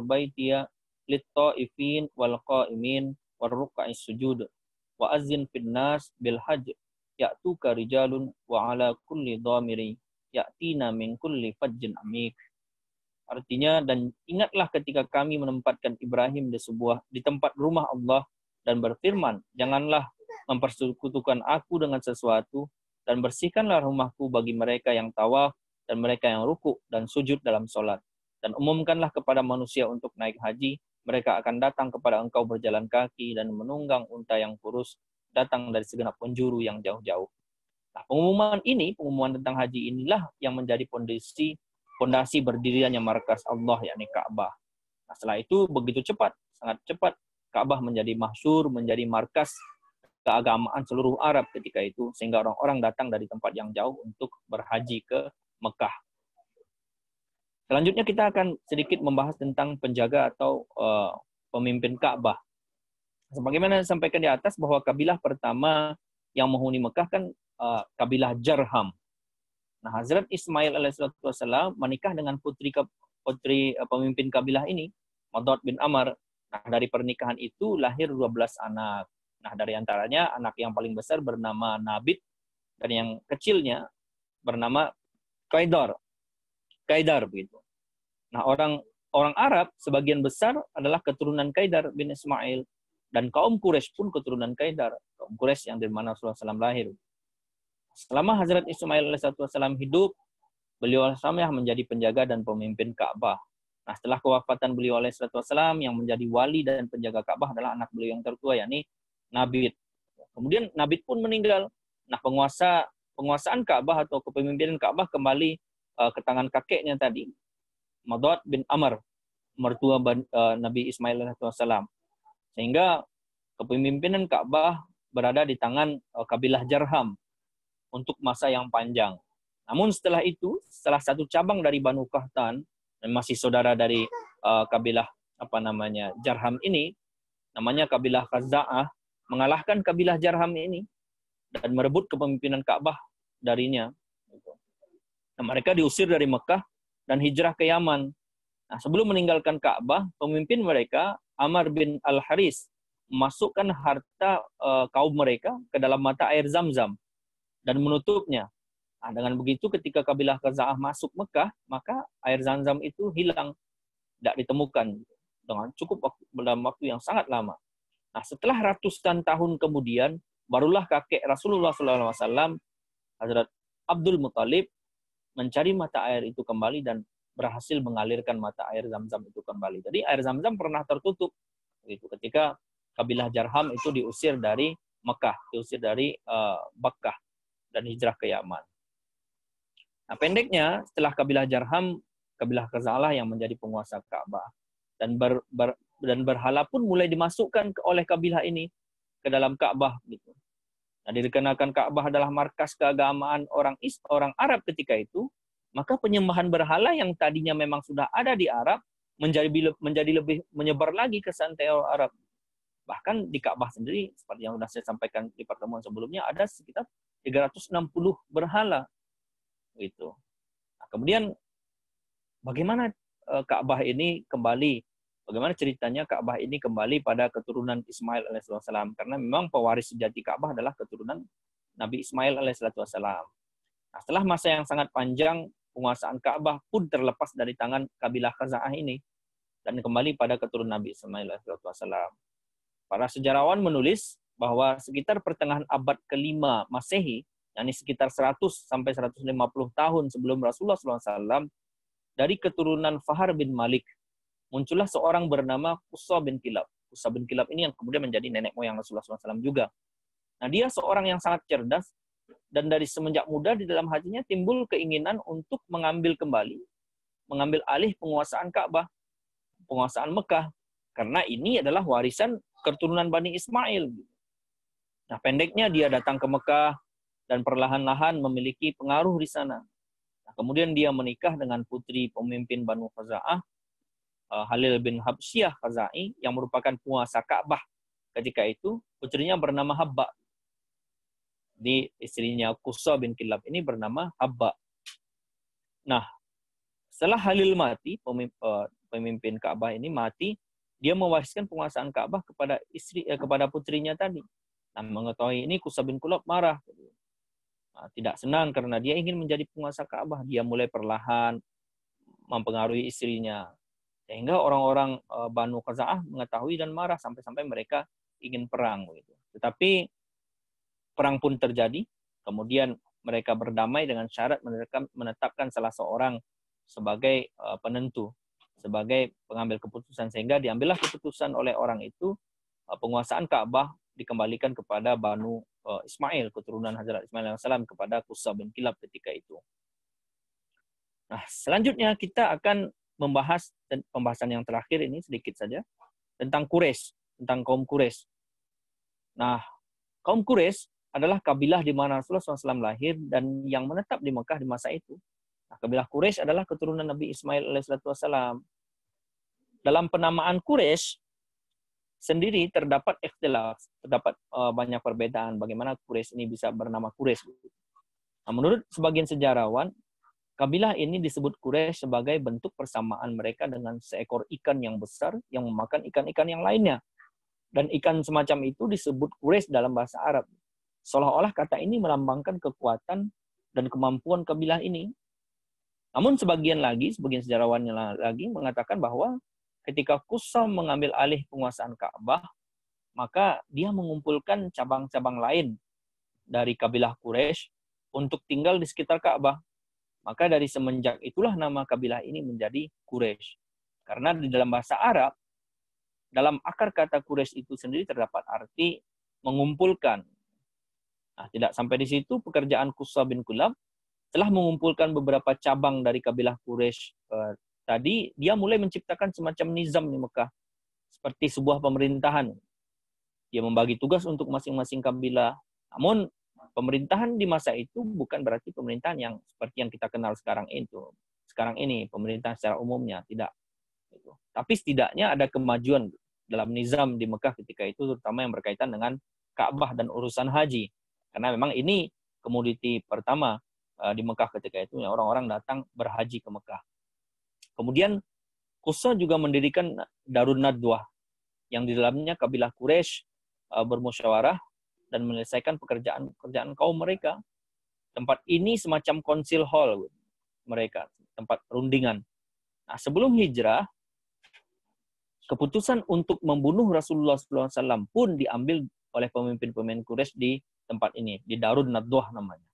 baitiya lit-ta'ifin wal qa'imin war ruk'is sujud wa azzin fin nas bil hajj ya'tuka rijalun wa ala kulli dhamiri ya'tina min kulli fajjin amik. Artinya, dan ingatlah ketika kami menempatkan Ibrahim di tempat rumah Allah dan berfirman, janganlah mempersekutukan aku dengan sesuatu, dan bersihkanlah rumahku bagi mereka yang tawaf dan mereka yang rukuk dan sujud dalam solat. Dan umumkanlah kepada manusia untuk naik haji, mereka akan datang kepada engkau berjalan kaki dan menunggang unta yang kurus, datang dari segenap penjuru yang jauh-jauh. Nah, pengumuman tentang haji inilah yang menjadi fondasi berdirinya markas Allah, yakni Ka'bah. Nah, setelah itu begitu cepat, sangat cepat, Ka'bah menjadi masyhur, menjadi markas keagamaan seluruh Arab ketika itu, sehingga orang-orang datang dari tempat yang jauh untuk berhaji ke Mekah. Selanjutnya kita akan sedikit membahas tentang penjaga atau pemimpin Ka'bah. Sebagaimana disampaikan di atas bahwa kabilah pertama yang menghuni Mekah kan kabilah Jarham. Nah, Hazrat Ismail alaihissalam menikah dengan putri pemimpin kabilah ini, Madad bin Amr. Nah, dari pernikahan itu lahir 12 anak. Nah, dari antaranya anak yang paling besar bernama Nabit dan yang kecilnya bernama Qaidar begitu. Nah, orang Arab sebagian besar adalah keturunan Qaidar bin Ismail, dan kaum Quraisy pun keturunan Qaidar, kaum Quraisy yang dari mana Rasulullah SAW lahir. Selama Hazrat Ismail alaihissalam hidup, beliau yang menjadi penjaga dan pemimpin Ka'bah. Nah, setelah kewafatan beliau alaihissalam, yang menjadi wali dan penjaga Ka'bah adalah anak beliau yang tertua, yakni Nabit. Kemudian Nabit pun meninggal. Nah, penguasaan Ka'bah atau kepemimpinan Ka'bah kembali ke tangan kakeknya tadi, Madad bin Amr, mertua Nabi Ismail alaihissalam. Sehingga kepemimpinan Ka'bah berada di tangan kabilah Jarham untuk masa yang panjang. Namun setelah itu, salah satu cabang dari Banu Qahtan, dan masih saudara dari kabilah Jarham ini, namanya kabilah Khaza'ah, mengalahkan kabilah Jarham ini dan merebut kepemimpinan Ka'bah darinya. Nah, mereka diusir dari Mekah dan hijrah ke Yaman. Nah, sebelum meninggalkan Ka'bah, pemimpin mereka, Amr bin Al-Haris, memasukkan harta kaum mereka ke dalam mata air Zam-Zam dan menutupnya. Nah, dengan begitu ketika kabilah Khaza'ah masuk Mekah, maka air Zam-Zam itu hilang, tidak ditemukan dengan dalam waktu yang sangat lama. Nah, setelah ratusan tahun kemudian, barulah kakek Rasulullah SAW, Hazrat Abdul Muttalib, mencari mata air itu kembali dan berhasil mengalirkan mata air Zam-Zam itu kembali. Jadi air Zam-Zam pernah tertutup gitu ketika kabilah Jarham itu diusir dari Mekah, diusir dari Bakkah dan hijrah ke Yaman. Nah, pendeknya setelah kabilah Jarham, kabilah Khaza'ah yang menjadi penguasa Ka'bah, dan berhala pun mulai dimasukkan oleh kabilah ini ke dalam Ka'bah gitu. Nah, dikarenakan Ka'bah adalah markas keagamaan orang Arab ketika itu, maka penyembahan berhala yang tadinya memang sudah ada di Arab menjadi lebih menyebar lagi ke santai Arab. Bahkan di Ka'bah sendiri, seperti yang sudah saya sampaikan di pertemuan sebelumnya, ada sekitar 360 berhala. Gitu. Nah, kemudian bagaimana Ka'bah ini kembali bagaimana ceritanya Ka'bah ini kembali pada keturunan Ismail alaihissalam, karena memang pewaris sejati Ka'bah adalah keturunan Nabi Ismail alaihissalam. Nah, setelah masa yang sangat panjang, penguasaan Ka'bah pun terlepas dari tangan kabilah Khaza'ah ini dan kembali pada keturunan Nabi Ismail alaihissalam. Para sejarawan menulis bahwa sekitar pertengahan abad ke-5 Masehi, yakni sekitar 100 sampai 150 tahun sebelum Rasulullah SAW, dari keturunan Fahar bin Malik, muncullah seorang bernama Qussa bin Kilab. Qussa bin Kilab ini yang kemudian menjadi nenek moyang Rasulullah SAW juga. Nah, dia seorang yang sangat cerdas, dan dari semenjak muda di dalam hatinya timbul keinginan untuk mengambil alih penguasaan Ka'bah, penguasaan Mekah, karena ini adalah warisan keturunan Bani Ismail. Nah, pendeknya dia datang ke Mekah dan perlahan-lahan memiliki pengaruh di sana. Nah, kemudian dia menikah dengan putri pemimpin Banu Khaza'ah, Halil bin Habsyah Khazai, yang merupakan penguasa Ka'bah ketika itu. Putrinya bernama Habba. Di istrinya Qussa bin Kilab ini bernama Habba. Nah, setelah Halil mati, pemimpin Ka'bah ini mati, dia mewariskan penguasaan Ka'bah kepada putrinya tadi. Nah, mengetahui ini Qussa bin Kilab marah. Nah, tidak senang karena dia ingin menjadi penguasa Ka'bah. Dia mulai perlahan mempengaruhi istrinya. Sehingga orang-orang Banu Khaza'ah mengetahui dan marah sampai-sampai mereka ingin perang. Tetapi perang pun terjadi. Kemudian mereka berdamai dengan syarat menetapkan salah seorang sebagai penentu, sebagai pengambil keputusan. Sehingga diambillah keputusan oleh orang itu, penguasaan Ka'bah dikembalikan kepada Banu Ismail, keturunan Hazrat Ismail AS, kepada Qussa bin Kilab ketika itu. Nah, selanjutnya kita akan membahas pembahasan yang terakhir ini sedikit saja tentang Quraisy, tentang kaum Quraisy. Nah, kaum Quraisy adalah kabilah di mana Rasulullah SAW lahir dan yang menetap di Mekah di masa itu. Nah, kabilah Quraisy adalah keturunan Nabi Ismail alaihissalam. Dalam penamaan Quraisy sendiri terdapat ikhtilaf, terdapat banyak perbedaan bagaimana Quraisy ini bisa bernama Quraisy. Nah, menurut sebagian sejarawan, kabilah ini disebut Quraisy sebagai bentuk persamaan mereka dengan seekor ikan yang besar yang memakan ikan-ikan yang lainnya. Dan ikan semacam itu disebut Quraisy dalam bahasa Arab. Seolah-olah kata ini melambangkan kekuatan dan kemampuan kabilah ini. Namun sebagian sejarawan lagi mengatakan bahwa ketika Qussa mengambil alih penguasaan Ka'bah, maka dia mengumpulkan cabang-cabang lain dari kabilah Quraisy untuk tinggal di sekitar Ka'bah. Maka dari semenjak itulah nama kabilah ini menjadi Quraisy. Karena di dalam bahasa Arab, dalam akar kata Quraisy itu sendiri terdapat arti mengumpulkan. Nah, tidak sampai di situ, pekerjaan Qussa bin Kilab telah mengumpulkan beberapa cabang dari kabilah Quraisy tadi, dia mulai menciptakan semacam nizam di Mekah, seperti sebuah pemerintahan. Dia membagi tugas untuk masing-masing kabilah. Namun, pemerintahan di masa itu bukan berarti pemerintahan yang seperti yang kita kenal sekarang ini, pemerintahan secara umumnya, tidak. Tapi setidaknya ada kemajuan dalam nizam di Mekah ketika itu, terutama yang berkaitan dengan Ka'bah dan urusan haji. Karena memang ini komoditi pertama di Mekah ketika itu, orang-orang datang berhaji ke Mekah. Kemudian Qussa juga mendirikan Darun Nadwah, yang di dalamnya kabilah Quraisy bermusyawarah dan menyelesaikan pekerjaan kaum mereka. Tempat ini semacam council hall mereka, tempat perundingan. Nah, sebelum hijrah, keputusan untuk membunuh Rasulullah SAW pun diambil oleh pemimpin-pemimpin Quraisy di tempat ini, di Darun Nadwah namanya.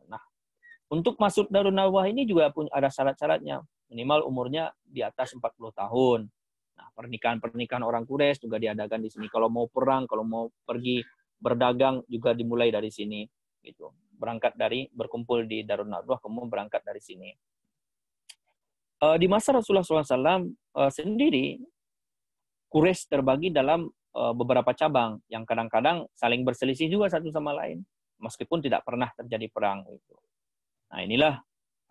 Nah, untuk masuk Darun Nadwah ini juga ada syarat-syaratnya. Minimal umurnya di atas 40 tahun. Nah, pernikahan orang Quraisy juga diadakan di sini. Kalau mau perang, kalau mau pergi berdagang juga dimulai dari sini. Gitu. Berkumpul di Darun Nadwah, kemudian berangkat dari sini. Di masa Rasulullah SAW sendiri, Quraisy terbagi dalam beberapa cabang yang kadang-kadang saling berselisih juga satu sama lain, meskipun tidak pernah terjadi perang. Nah, inilah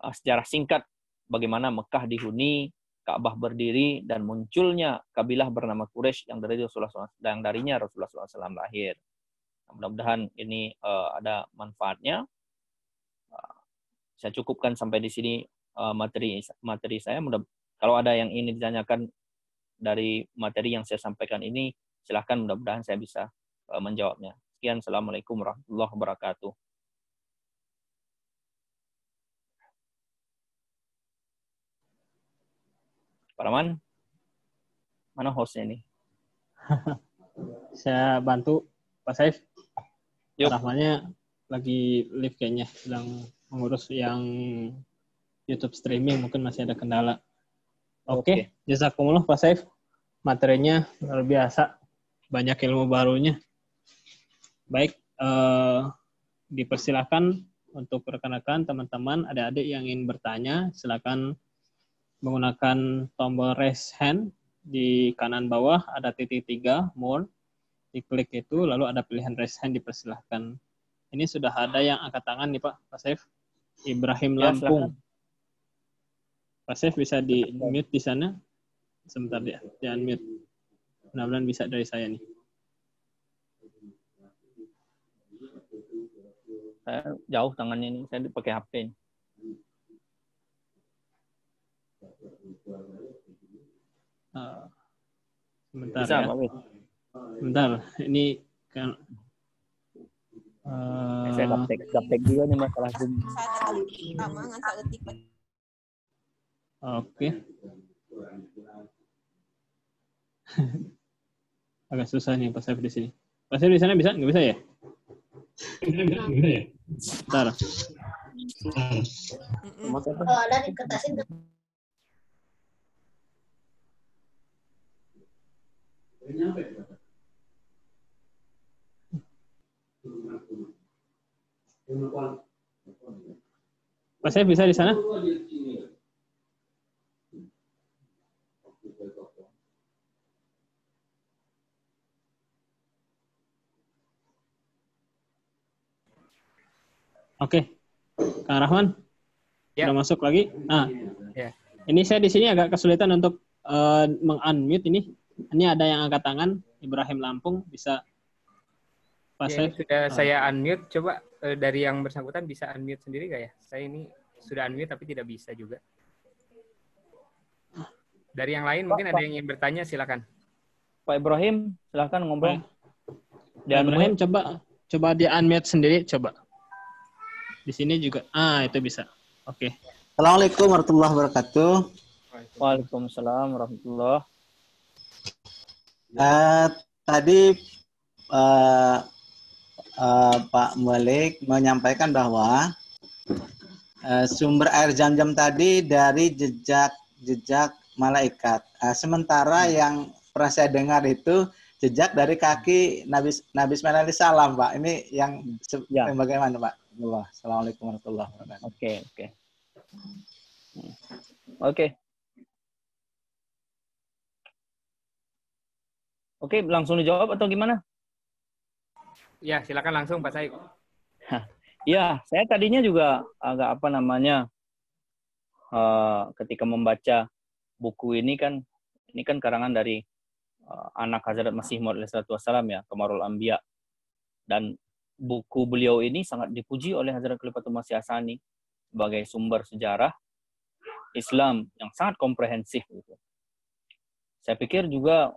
sejarah singkat bagaimana Mekah dihuni, Ka'bah berdiri, dan munculnya kabilah bernama Quraisy yang darinya Rasulullah SAW lahir. Nah, mudah-mudahan ini ada manfaatnya. Saya cukupkan sampai di sini materi saya. Kalau ada yang ingin ditanyakan dari materi yang saya sampaikan ini, silahkan, mudah-mudahan saya bisa menjawabnya. Sekian, Assalamualaikum warahmatullahi wabarakatuh. Pak Rahman, mana hostnya ini? Saya bantu Pak Saif. Yuk. Rahmannya lagi live kayaknya, sedang mengurus yang YouTube streaming, mungkin masih ada kendala. Oke. Jazakumullah Pak Saif. Materinya luar biasa, banyak ilmu barunya. Baik, dipersilakan untuk rekan-rekan, teman-teman, adik-adik yang ingin bertanya, silakan menggunakan tombol raise hand di kanan bawah, ada titik 3, more. Diklik itu, lalu ada pilihan raise hand, dipersilahkan. Ini sudah ada yang angkat tangan nih Pak Saif. Ibrahim Lampung. Silakan. Pak Saif bisa di-mute di sana. Sebentar dia, di-unmute. Mudah-mudahan bisa dari saya nih. Saya jauh tangannya ini, saya pakai HP. Sebentar Bisa, ya. Pak Wid? Bentar, ini kan Saya gaptek juga nih masalah Zoom. Oke. Agak susah nih Pak Saif di sini. Pak Saif di sana bisa? Nggak bisa ya? Bisa ya? Bentar. Ada di kertasin. Pak Saif bisa di sana? Oke, Kang Rahman, Ya. sudah masuk lagi. Nah, Ya. ini saya di sini agak kesulitan untuk meng-unmute ini. Ini ada yang angkat tangan, Ibrahim Lampung, bisa Pak Ya, Saif. ini sudah saya unmute. Coba dari yang bersangkutan bisa unmute sendiri nggak ya? Saya ini sudah unmute tapi tidak bisa juga. Dari yang lain mungkin ada yang ingin bertanya, silakan. Pak Ibrahim, silakan ngobrol. Dan Ibrahim coba di unmute sendiri, coba. Di sini juga. Itu bisa. Oke. Assalamualaikum warahmatullahi wabarakatuh. Waalaikumsalam warahmatullahi. Tadi Pak Malik menyampaikan bahwa sumber air Zam-Zam tadi dari jejak malaikat. Sementara yang pernah saya dengar itu jejak dari kaki Nabi Ismail alaihissalam, Pak. Ini yang bagaimana, Pak? Assalamualaikum warahmatullahi wabarakatuh. Oke, langsung dijawab atau gimana? Ya, silakan langsung Pak Saif. Ya, saya tadinya juga agak ketika membaca buku ini kan karangan dari anak Hazrat Masih Maud alaihissalam ya, Kamarul Anbiya. Dan buku beliau ini sangat dipuji oleh Hazrat Khalifatul Masih Asani sebagai sumber sejarah Islam yang sangat komprehensif gitu. Saya pikir juga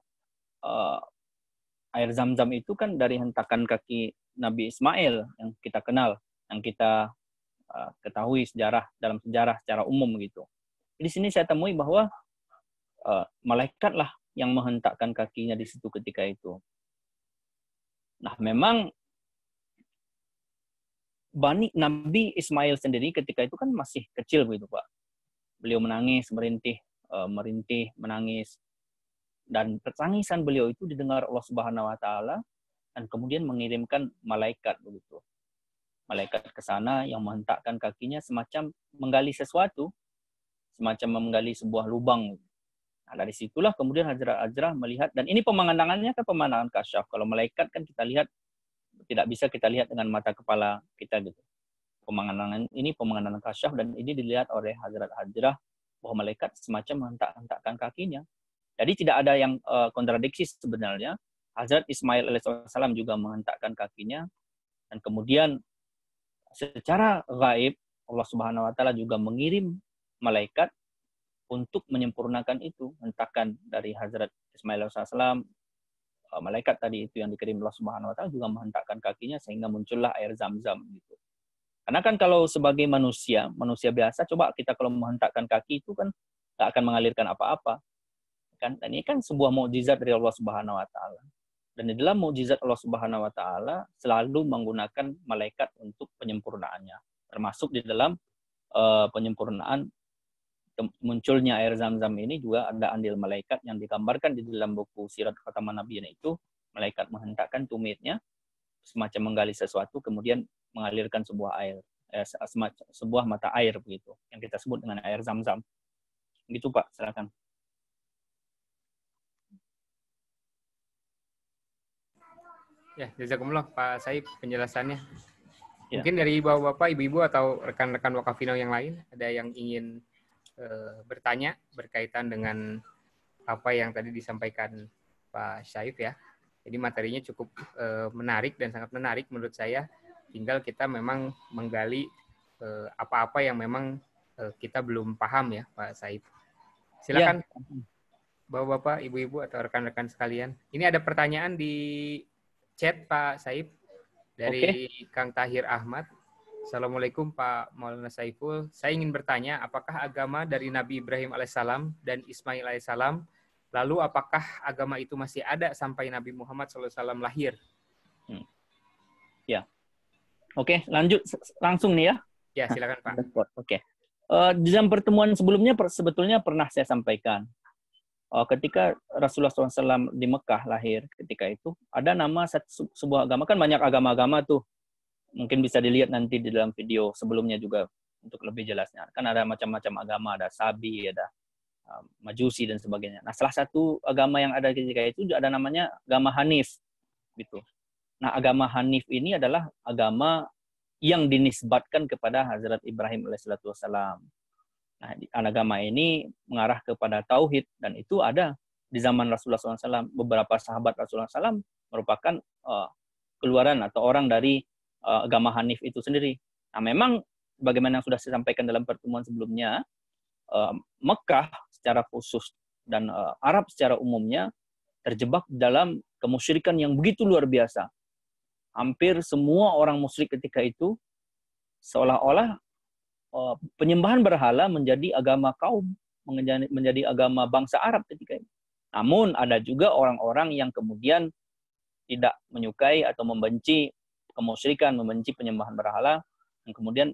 air Zam-Zam itu kan dari hentakan kaki Nabi Ismail yang kita kenal, yang kita ketahui dalam sejarah secara umum gitu. Di sini saya temui bahwa malaikatlah yang menghentakkan kakinya di situ ketika itu. Nah, memang Nabi Ismail sendiri ketika itu kan masih kecil begitu, Pak. Beliau menangis, merintih, menangis. Dan tangisan beliau itu didengar Allah Subhanahu wa taala dan kemudian mengirimkan malaikat begitu. Malaikat ke sana yang menghentakkan kakinya semacam menggali sesuatu, semacam menggali sebuah lubang. Nah, dari situlah kemudian Hazrat Azrah melihat, dan ini pemandangannya kan pemandangan kasyaf. Kalau malaikat kan kita lihat, tidak bisa kita lihat dengan mata kepala kita gitu. Pemandangan ini pemandangan kasyaf, dan ini dilihat oleh Hazrat Azrah bahwa malaikat semacam menghentakkan kakinya. Jadi tidak ada yang kontradiksi sebenarnya. Hazrat Ismail alaihissalam juga menghentakkan kakinya, dan kemudian secara gaib Allah Subhanahu wa taala juga mengirim malaikat untuk menyempurnakan itu, hentakan dari Hazrat Ismail alaihissalam, malaikat tadi itu yang dikirim Allah Subhanahu wa taala juga menghentakkan kakinya sehingga muncullah air Zam-Zam gitu. Karena kan kalau sebagai manusia biasa, coba kita kalau menghentakkan kaki itu kan tak akan mengalirkan apa-apa. Kan ini kan sebuah mukjizat dari Allah Subhanahu wa taala. Dan di dalam mukjizat Allah Subhanahu wa taala selalu menggunakan malaikat untuk penyempurnaannya. Termasuk di dalam penyempurnaan munculnya air Zam-Zam ini juga ada andil malaikat yang digambarkan di dalam buku Sirat Khataman Nabiyyin itu. Malaikat menghentakkan tumitnya semacam menggali sesuatu kemudian mengalirkan sebuah air, sebuah mata air begitu yang kita sebut dengan air Zam-Zam. Gitu Pak, silakan. Ya, jazakumullah Pak Saib penjelasannya. Ya. Mungkin dari bapak-bapak, ibu-ibu atau rekan-rekan Wakafinau yang lain ada yang ingin bertanya berkaitan dengan apa yang tadi disampaikan Pak Syaif ya. Jadi materinya cukup menarik dan sangat menarik menurut saya. Tinggal kita memang menggali apa-apa yang memang kita belum paham ya Pak Saif. Silakan ya. Bapak-bapak, ibu-ibu atau rekan-rekan sekalian. Ini ada pertanyaan di chat Pak Saif dari Kang Tahir Ahmad. Assalamualaikum Pak Maulana Saiful. Saya ingin bertanya, apakah agama dari Nabi Ibrahim alaihissalam dan Ismail alaihissalam, lalu apakah agama itu masih ada sampai Nabi Muhammad SAW lahir? Ya. Oke, lanjut langsung nih ya. Ya, silakan Pak. Oke. Di dalam pertemuan sebelumnya sebetulnya pernah saya sampaikan. Ketika Rasulullah SAW di Mekah lahir, ketika itu ada nama sebuah agama, kan banyak agama-agama tuh. Mungkin bisa dilihat nanti di dalam video sebelumnya juga untuk lebih jelasnya. Kan ada macam-macam agama, ada Sabi, ada Majusi dan sebagainya. Nah, salah satu agama yang ada ketika itu ada namanya agama Hanif, gitu. Nah, agama Hanif ini adalah agama yang dinisbatkan kepada Hazrat Ibrahim alaihissalam. Nah, agama ini mengarah kepada tauhid dan itu ada di zaman Rasulullah SAW. Beberapa sahabat Rasulullah SAW merupakan keluaran atau orang dari agama Hanif itu sendiri. Nah, memang bagaimana yang sudah saya sampaikan dalam pertemuan sebelumnya, Mekah secara khusus dan Arab secara umumnya terjebak dalam kemusyrikan yang begitu luar biasa. Hampir semua orang musyrik ketika itu seolah-olah penyembahan berhala menjadi agama kaum, menjadi agama bangsa Arab ketika itu. Namun ada juga orang-orang yang kemudian tidak menyukai atau membenci kemusyrikan, membenci penyembahan berhala, yang kemudian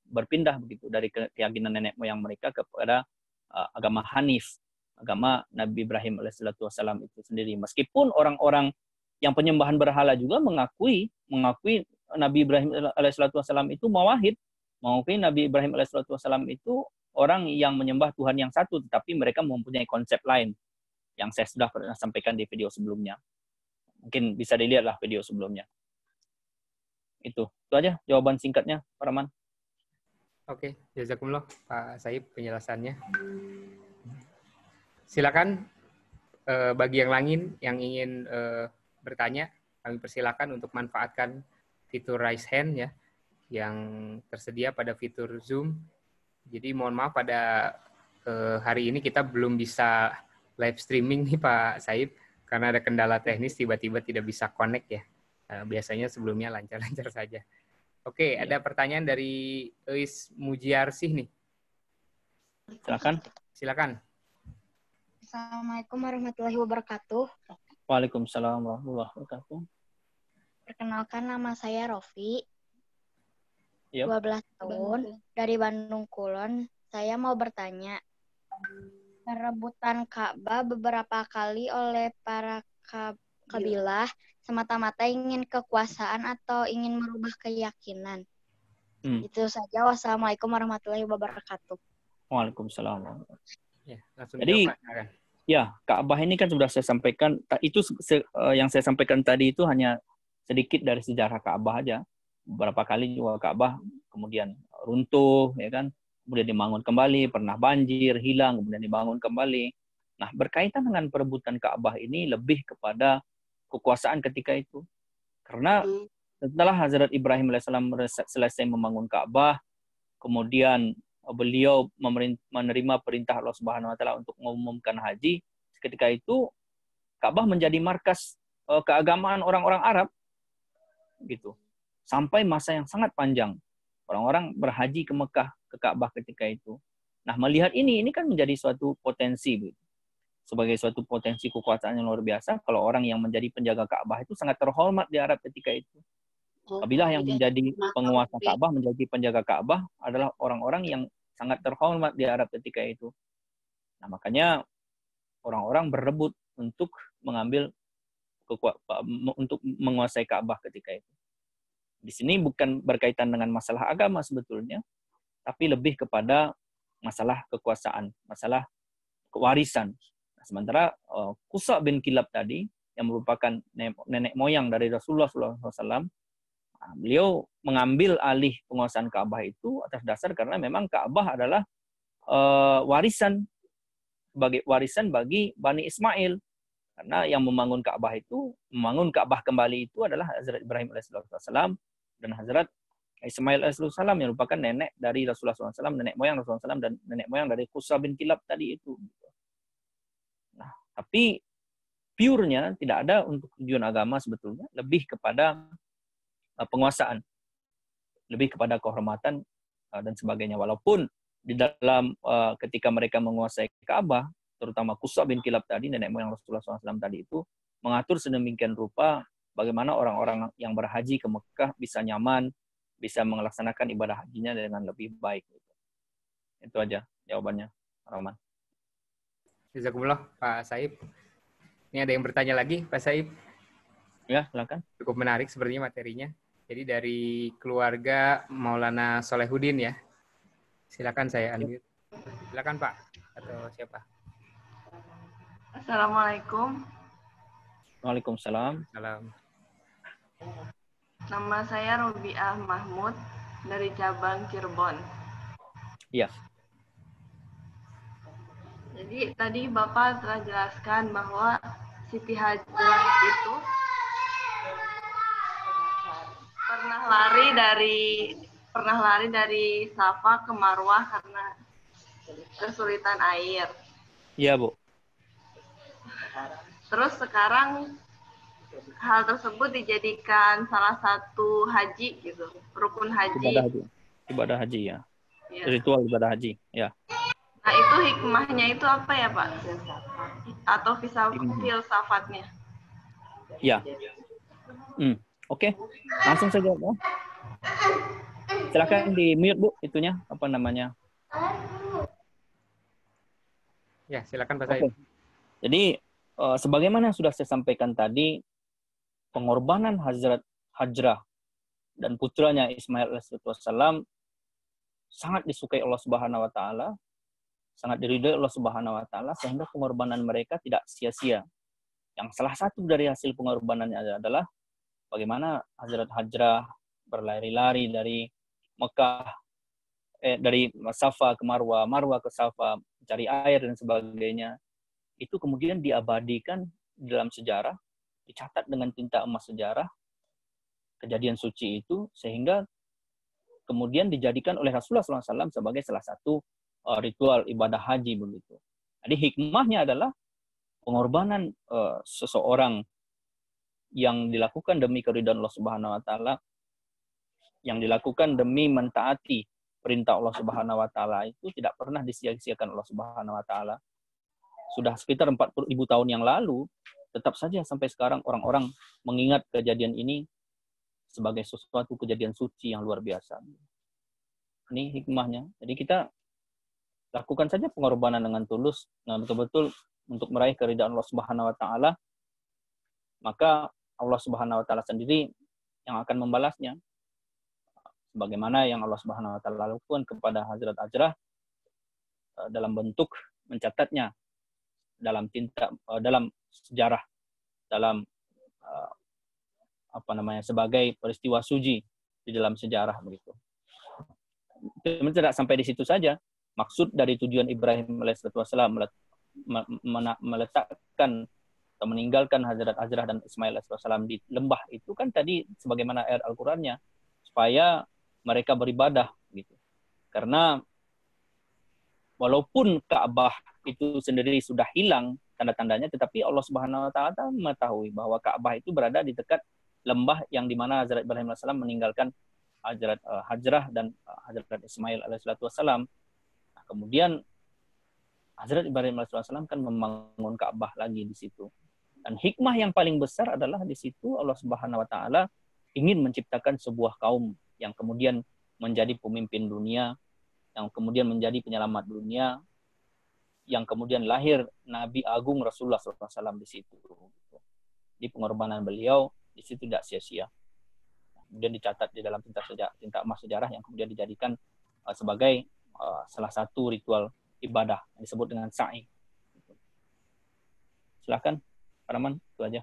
berpindah begitu dari keyakinan nenek moyang mereka kepada agama Hanif, agama Nabi Ibrahim alaihissalam itu sendiri. Meskipun orang-orang yang penyembahan berhala juga mengakui Nabi Ibrahim alaihissalam itu mawahid, mengakui Nabi Ibrahim alaihissalam itu orang yang menyembah Tuhan yang satu, tetapi mereka mempunyai konsep lain yang saya sudah pernah sampaikan di video sebelumnya. Mungkin bisa dilihatlah video sebelumnya. Itu aja jawaban singkatnya, Pak Rahman. Oke, jazakumullah Pak Saib penjelasannya. Silakan bagi yang lain yang ingin bertanya, kami persilakan untuk manfaatkan fitur raise hand ya yang tersedia pada fitur Zoom. Jadi mohon maaf pada hari ini kita belum bisa live streaming nih Pak Saib karena ada kendala teknis, tiba-tiba tidak bisa connect ya. Biasanya sebelumnya lancar-lancar saja. Oke, ada pertanyaan dari Eis Mujiarsih nih. Silakan. Assalamualaikum warahmatullahi wabarakatuh. Waalaikumsalam warahmatullahi wabarakatuh. Perkenalkan, nama saya Rofi. Yep. 12 tahun dari Bandung Kulon. Saya mau bertanya. Perebutan Ka'bah beberapa kali oleh para kabilah semata-mata ingin kekuasaan atau ingin merubah keyakinan. Itu saja. Wassalamualaikum warahmatullahi wabarakatuh. Waalaikumsalam. Ya, langsung jadi, dijawab, ya, Ka'bah ini kan sudah saya sampaikan. Itu yang saya sampaikan tadi itu hanya sedikit dari sejarah Ka'bah aja. Beberapa kali juga Ka'bah kemudian runtuh, ya kan? Kemudian dibangun kembali, pernah banjir, hilang, kemudian dibangun kembali. Nah, berkaitan dengan perebutan Ka'bah ini lebih kepada kekuasaan ketika itu. Karena setelah Hazrat Ibrahim alaihissalam selesai membangun Ka'bah, kemudian beliau menerima perintah Allah Subhanahu wa taala untuk mengumumkan haji, ketika itu Ka'bah menjadi markas keagamaan orang-orang Arab gitu. Sampai masa yang sangat panjang. Orang-orang berhaji ke Mekah, ke Ka'bah ketika itu. Nah, melihat ini kan menjadi suatu potensi gitu. Sebagai suatu potensi kekuasaan yang luar biasa, kalau orang yang menjadi penjaga Ka'bah itu sangat terhormat di Arab ketika itu. Apabila yang menjadi penguasa Ka'bah, menjadi penjaga Ka'bah adalah orang-orang yang sangat terhormat di Arab ketika itu. Nah, makanya orang-orang berebut untuk untuk menguasai Ka'bah ketika itu. Di sini bukan berkaitan dengan masalah agama sebetulnya, tapi lebih kepada masalah kekuasaan, masalah kewarisan. Nah, sementara Qusa bin Kilab tadi, yang merupakan nenek moyang dari Rasulullah SAW, beliau mengambil alih penguasaan Ka'bah itu atas dasar karena memang Ka'bah adalah warisan bagi Bani Ismail. Karena yang membangun Ka'bah kembali itu adalah Hazrat Ibrahim alaihissalam dan Hazrat Ismail alaihissalam yang merupakan nenek dari Rasulullah SAW, nenek moyang Rasulullah SAW, dan nenek moyang dari Qusa bin Kilab tadi itu. Nah, tapi pure-nya tidak ada untuk tujuan agama sebetulnya, lebih kepada penguasaan, lebih kepada kehormatan dan sebagainya. Walaupun di dalam ketika mereka menguasai Ka'bah, terutama Qusa bin Kilab tadi, nenek moyang Rasulullah SAW tadi itu, mengatur sedemikian rupa bagaimana orang-orang yang berhaji ke Mekah bisa nyaman, bisa melaksanakan ibadah hajinya dengan lebih baik. Itu aja jawabannya, Rahman. Jazakumullah, Pak Saib. Ini ada yang bertanya lagi, Pak Saib? Ya, silakan. Cukup menarik sepertinya materinya. Jadi dari keluarga Maulana Solehudin ya. Silakan saya unmute. Silakan Pak, atau siapa? Assalamualaikum. Waalaikumsalam. Salam. Nama saya Robiah Mahmud dari cabang Cirebon. Iya. Jadi tadi Bapak telah jelaskan bahwa Siti Hajrah itu pernah lari dari Safa ke Marwah karena kesulitan air. Iya, Bu. Terus sekarang hal tersebut dijadikan salah satu haji gitu, rukun haji. Ibadah haji ya. Ya. Ritual ibadah haji, ya. Nah, itu hikmahnya itu apa ya, Pak? Atau filsafatnya? Ya. Oke. Langsung saja, Bu. Silakan di mute, Bu, itunya apa namanya? Ya, silakan Pak Said. Jadi sebagaimana sudah saya sampaikan tadi, pengorbanan Hazrat Hajrah dan putranya Ismail alaihissalam sangat disukai Allah Subhanahu wa taala, sangat diridhai Allah Subhanahu wa taala, sehingga pengorbanan mereka tidak sia-sia. Yang salah satu dari hasil pengorbanannya adalah bagaimana Hazrat Hajrah berlari-lari dari Mekah, dari Safa ke Marwah, Marwah ke Safa, mencari air dan sebagainya. Itu kemudian diabadikan dalam sejarah, dicatat dengan tinta emas sejarah, kejadian suci itu, sehingga kemudian dijadikan oleh Rasulullah SAW sebagai salah satu ritual ibadah haji begitu. Jadi hikmahnya adalah pengorbanan seseorang yang dilakukan demi keridhaan Allah Subhanahu wa taala, yang dilakukan demi mentaati perintah Allah Subhanahu wa taala itu tidak pernah disia-siakan Allah Subhanahu wa taala. Sudah sekitar 40.000 tahun yang lalu, tetap saja sampai sekarang orang-orang mengingat kejadian ini sebagai sesuatu kejadian suci yang luar biasa. Ini hikmahnya. Jadi kita lakukan saja pengorbanan dengan tulus, dengan betul-betul untuk meraih keridhaan Allah Subhanahu wa taala. Maka Allah Subhanahu wa taala sendiri yang akan membalasnya. Sebagaimana yang Allah Subhanahu wa taala lakukan kepada Hazrat Hajrah dalam bentuk mencatatnya dalam dalam sejarah, dalam sebagai peristiwa suci di dalam sejarah begitu. Tidak sampai di situ saja. Maksud dari tujuan Ibrahim alaihissalam meletakkan atau meninggalkan Hazrat Hajrah dan Ismail alaihissalam di lembah itu kan tadi sebagaimana ayat Al-Qur'annya, supaya mereka beribadah gitu. Karena walaupun Ka'bah itu sendiri sudah hilang tanda-tandanya, tetapi Allah Subhanahu wa taala mengetahui bahwa Ka'bah itu berada di dekat lembah yang di mana Hazrat Ibrahim AS meninggalkan Hazrat Hajrah dan Hazrat Ismail alaihissalam. Nah, kemudian Hazrat Ibrahim AS kan membangun Ka'bah lagi di situ. Dan hikmah yang paling besar adalah di situ Allah Subhanahu wa taala ingin menciptakan sebuah kaum yang kemudian menjadi pemimpin dunia, yang kemudian menjadi penyelamat dunia, yang kemudian lahir Nabi Agung Rasulullah SAW di situ. Di pengorbanan beliau di situ tidak sia-sia. Kemudian dicatat di dalam tinta emas sejarah yang kemudian dijadikan sebagai salah satu ritual ibadah yang disebut dengan sa'i. Silakan, Pak Rahman, itu aja.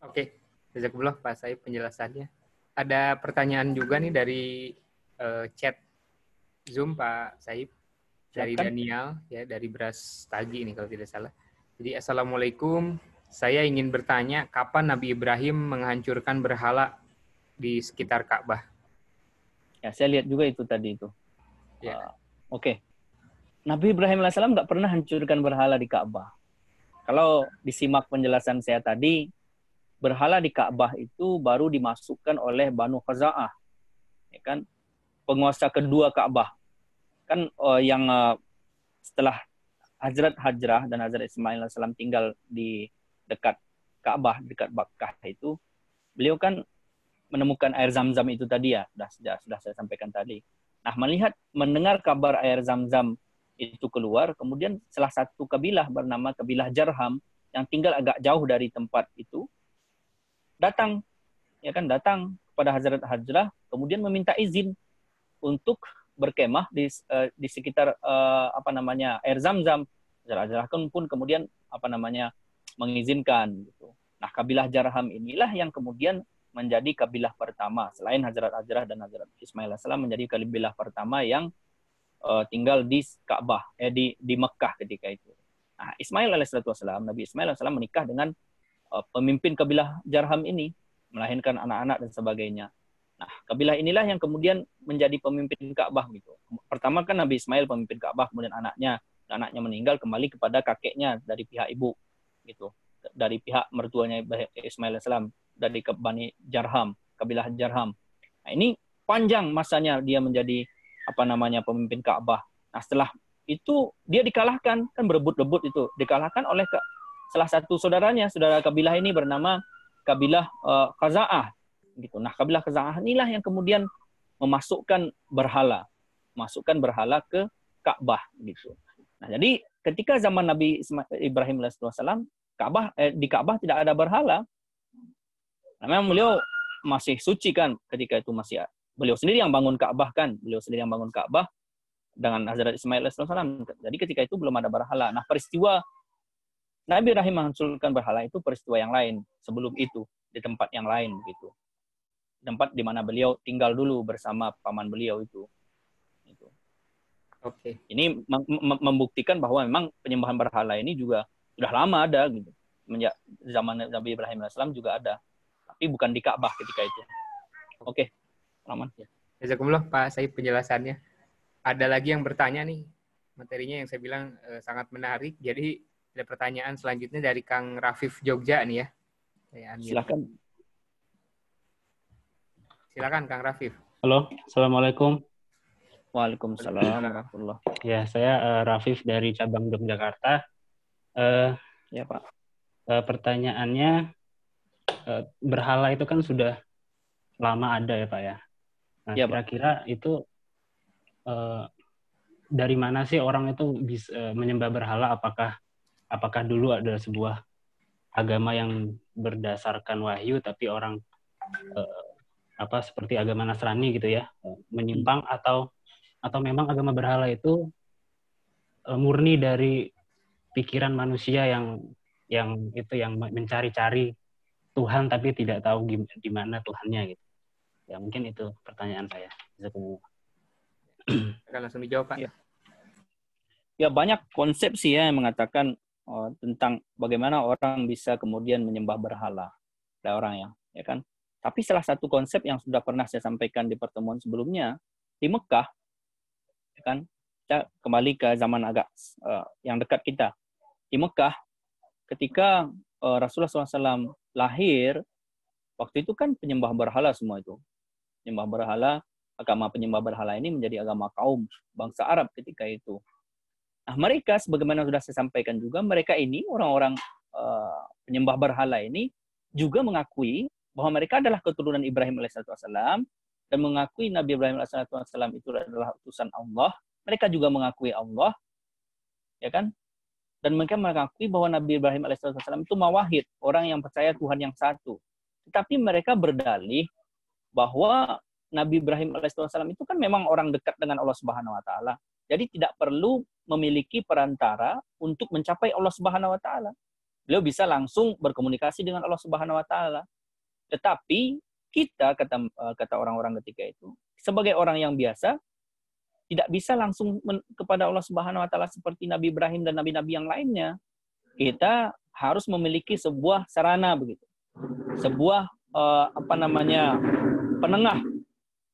Oke, jazakumullah Pak Saib penjelasannya. Ada pertanyaan juga nih dari chat Zoom Pak Saib, dari Daniel ya, dari Beras Tagi ini kalau tidak salah. Jadi Assalamualaikum, saya ingin bertanya kapan Nabi Ibrahim menghancurkan berhala di sekitar Ka'bah? Ya, saya lihat juga itu tadi itu. Ya. Oke. Nabi Ibrahim AS nggak pernah hancurkan berhala di Ka'bah. Kalau disimak penjelasan saya tadi, berhala di Ka'bah itu baru dimasukkan oleh Banu Khaza'ah, ya kan? Penguasa kedua Ka'bah. Kan yang setelah Hazrat Hajrah dan Hazrat Ismail AS tinggal di dekat Ka'bah, dekat Makkah itu, beliau kan menemukan air Zam-Zam itu tadi ya, sudah saya sampaikan tadi. Nah, mendengar kabar air Zam-Zam itu keluar, kemudian salah satu kabilah bernama kabilah Jarham yang tinggal agak jauh dari tempat itu datang kepada Hazrat Hajrah, kemudian meminta izin untuk berkemah di sekitar air Zam-Zam. Hazrat Hajrah pun kemudian mengizinkan gitu. Nah, kabilah Jarham inilah yang kemudian menjadi kabilah pertama selain Hazrat Hajrah dan Hazrat Ismail AS menjadi kabilah pertama yang tinggal di Ka'bah, di Mekah ketika itu. Nah, Nabi Ismail AS menikah dengan pemimpin kabilah Jarham ini, melahirkan anak-anak dan sebagainya. Nah, kabilah inilah yang kemudian menjadi pemimpin Ka'bah gitu. Pertama kan Nabi Ismail pemimpin Ka'bah, kemudian anaknya meninggal kembali kepada kakeknya dari pihak ibu gitu. Dari pihak mertuanya Ismail AS, dari Bani Jarham, kabilah Jarham. Nah, ini panjang masanya dia menjadi pemimpin Ka'bah. Nah, setelah itu dia dikalahkan, kan berebut-rebut itu, dikalahkan oleh salah satu saudara kabilah ini bernama kabilah Khaza'ah gitu. Nah, kabilah Khaza'ah inilah yang kemudian memasukkan berhala ke Ka'bah gitu. Nah, jadi ketika zaman Nabi Ibrahim alaihissalam, di Ka'bah tidak ada berhala. Nah, memang beliau masih suci kan ketika itu, masih beliau sendiri yang bangun Ka'bah dengan Hazrat Ismail alaihissalam. Jadi ketika itu belum ada berhala. Nah, peristiwa Nabi Ibrahim menghancurkan berhala itu peristiwa yang lain sebelum itu, di tempat yang lain begitu. Tempat di mana beliau tinggal dulu bersama paman beliau itu. Oke. Ini membuktikan bahwa memang penyembahan berhala ini juga sudah lama ada gitu. Sejak zaman Nabi Ibrahim alaihissalam juga ada. Tapi bukan di Ka'bah ketika itu. Oke. Rahman. Jazakumullah Pak Saib penjelasannya. Ada lagi yang bertanya nih, materinya yang saya bilang sangat menarik. Jadi ada pertanyaan selanjutnya dari Kang Rafif Jogja nih ya. Silakan Kang Rafif. Halo, Assalamualaikum. Waalaikumsalam warahmatullahi. Ya, saya Rafif dari cabang Yogyakarta. Ya Pak. Pertanyaannya, berhala itu kan sudah lama ada ya Pak ya. Nah, ya, kira-kira itu dari mana sih orang itu bisa menyembah berhala? Apakah dulu ada sebuah agama yang berdasarkan wahyu, tapi orang seperti agama Nasrani gitu ya, menyimpang, atau memang agama berhala itu murni dari pikiran manusia yang mencari-cari Tuhan tapi tidak tahu di mana Tuhannya gitu. Ya, mungkin itu pertanyaan saya. Akan langsung dijawab Pak. Ya, banyak konsep sih ya yang mengatakan tentang bagaimana orang bisa kemudian menyembah berhala. Ada orang ya kan. Tapi salah satu konsep yang sudah pernah saya sampaikan di pertemuan sebelumnya di Mekah, ya kan, Kita kembali ke zaman agak yang dekat kita. Di Mekah, ketika Rasulullah SAW lahir, waktu itu kan penyembah berhala semua itu. Penyembah berhala, agama penyembah berhala ini menjadi agama kaum bangsa Arab ketika itu. Nah, mereka sebagaimana sudah saya sampaikan juga, mereka ini orang-orang penyembah berhala ini juga mengakui bahwa mereka adalah keturunan Ibrahim alaihissalam dan mengakui Nabi Ibrahim alaihissalam itu adalah utusan Allah. Mereka juga mengakui Allah, ya kan? Dan mereka mengakui bahwa Nabi Ibrahim alaihissalam itu mawahid, orang yang percaya Tuhan yang satu. Tetapi mereka berdalih bahwa Nabi Ibrahim alaihissalam itu kan memang orang dekat dengan Allah Subhanahu wa taala. Jadi tidak perlu memiliki perantara untuk mencapai Allah Subhanahu wa taala. Beliau bisa langsung berkomunikasi dengan Allah Subhanahu wa taala. Tetapi kita, kata orang-orang ketika itu, sebagai orang yang biasa tidak bisa langsung kepada Allah Subhanahu wa taala seperti Nabi Ibrahim dan nabi-nabi yang lainnya. Kita harus memiliki sebuah sarana begitu. Sebuah penengah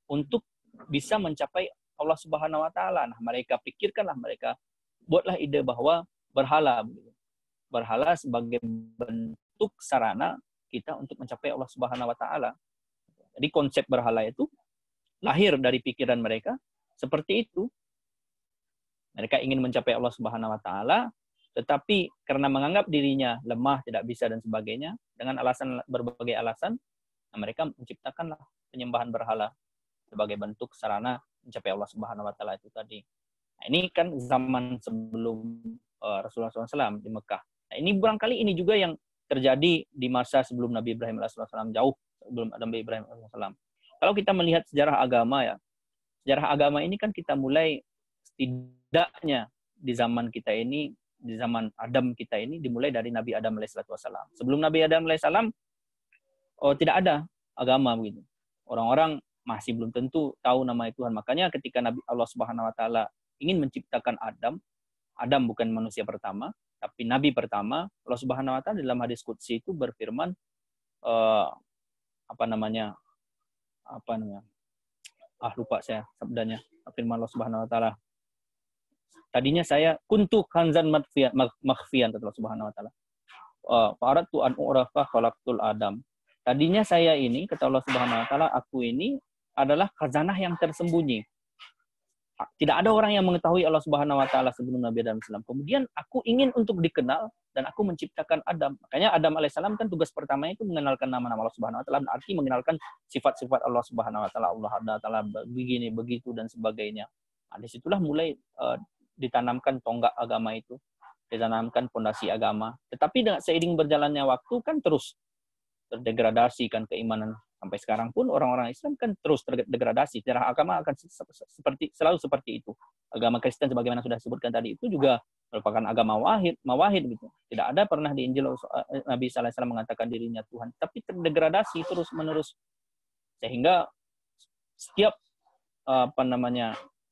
untuk bisa mencapai Allah Subhanahu wa taala. Nah, mereka pikirkanlah, mereka buatlah ide bahwa berhala begitu. Berhala sebagai bentuk sarana kita untuk mencapai Allah Subhanahu wa taala. Jadi konsep berhala itu lahir dari pikiran mereka seperti itu. Mereka ingin mencapai Allah Subhanahu wa taala, tetapi karena menganggap dirinya lemah, tidak bisa dan sebagainya, dengan berbagai alasan, mereka menciptakanlah penyembahan berhala sebagai bentuk sarana mencapai Allah Subhanahu wa taala itu tadi. Nah, ini kan zaman sebelum Rasulullah SAW di Mekah. Nah, ini barangkali ini juga yang terjadi di masa sebelum Nabi Ibrahim alaihissalam, jauh sebelum Nabi Ibrahim alaihissalam. Kalau kita melihat sejarah agama ya, sejarah agama ini kan kita mulai setidaknya di zaman kita ini, di zaman Adam kita ini dimulai dari Nabi Adam alaihissalam. Sebelum Nabi Adam alaihissalam tidak ada agama begitu. Orang-orang masih belum tentu tahu nama Tuhan. Makanya ketika Nabi Allah Subhanahu wa taala ingin menciptakan Adam bukan manusia pertama, tapi nabi pertama, Allah Subhanahu wa taala dalam hadis qudsi itu berfirman lupa saya sabdanya. Firman Allah Subhanahu wa taala. Tadinya saya kuntu kanzan makhfiyan, kata Allah Subhanahu wa taala. Faratu an urafa khalaqtul Adam. Tadinya saya ini, kata Allah Subhanahu wa taala, aku ini adalah khazanah yang tersembunyi. Tidak ada orang yang mengetahui Allah Subhanahu wa taala sebelum Nabi Adam alaihissalam. Kemudian aku ingin untuk dikenal dan aku menciptakan Adam. Makanya Adam alaihissalam kan tugas pertamanya itu mengenalkan nama-nama Allah Subhanahu wa taala, berarti mengenalkan sifat-sifat Allah Subhanahu wa taala. Allah Taala begini, begitu dan sebagainya. Nah, disitulah mulai ditanamkan tonggak agama itu, ditanamkan fondasi agama. Tetapi seiring berjalannya waktu kan terus terdegradasi kan keimanan. Sampai sekarang pun orang-orang Islam kan terus terdegradasi. Sejarah agama akan selalu seperti itu. Agama Kristen sebagaimana sudah disebutkan tadi itu juga merupakan agama mawahid gitu. Tidak ada pernah di Injil Nabi sallallahu alaihi wasallam mengatakan dirinya Tuhan, tapi terdegradasi terus-menerus. Sehingga setiap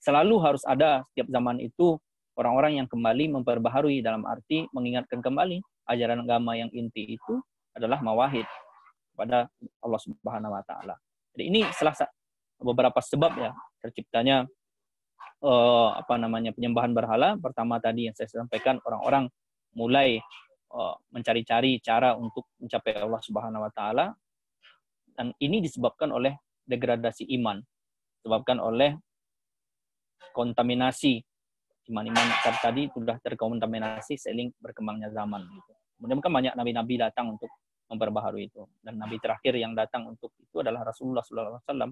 selalu harus ada setiap zaman itu orang-orang yang kembali memperbaharui, dalam arti mengingatkan kembali ajaran agama yang inti itu adalah mawahid pada Allah Subhanahu wa taala. Jadi ini salah beberapa sebab ya terciptanya penyembahan berhala. Pertama tadi yang saya sampaikan, orang-orang mulai mencari-cari cara untuk mencapai Allah Subhanahu wa taala, dan ini disebabkan oleh degradasi iman, disebabkan oleh kontaminasi iman-iman tadi sudah terkontaminasi seiring berkembangnya zaman gitu. Kemudian kan banyak nabi-nabi datang untuk memperbaharui itu, dan nabi terakhir yang datang untuk itu adalah Rasulullah SAW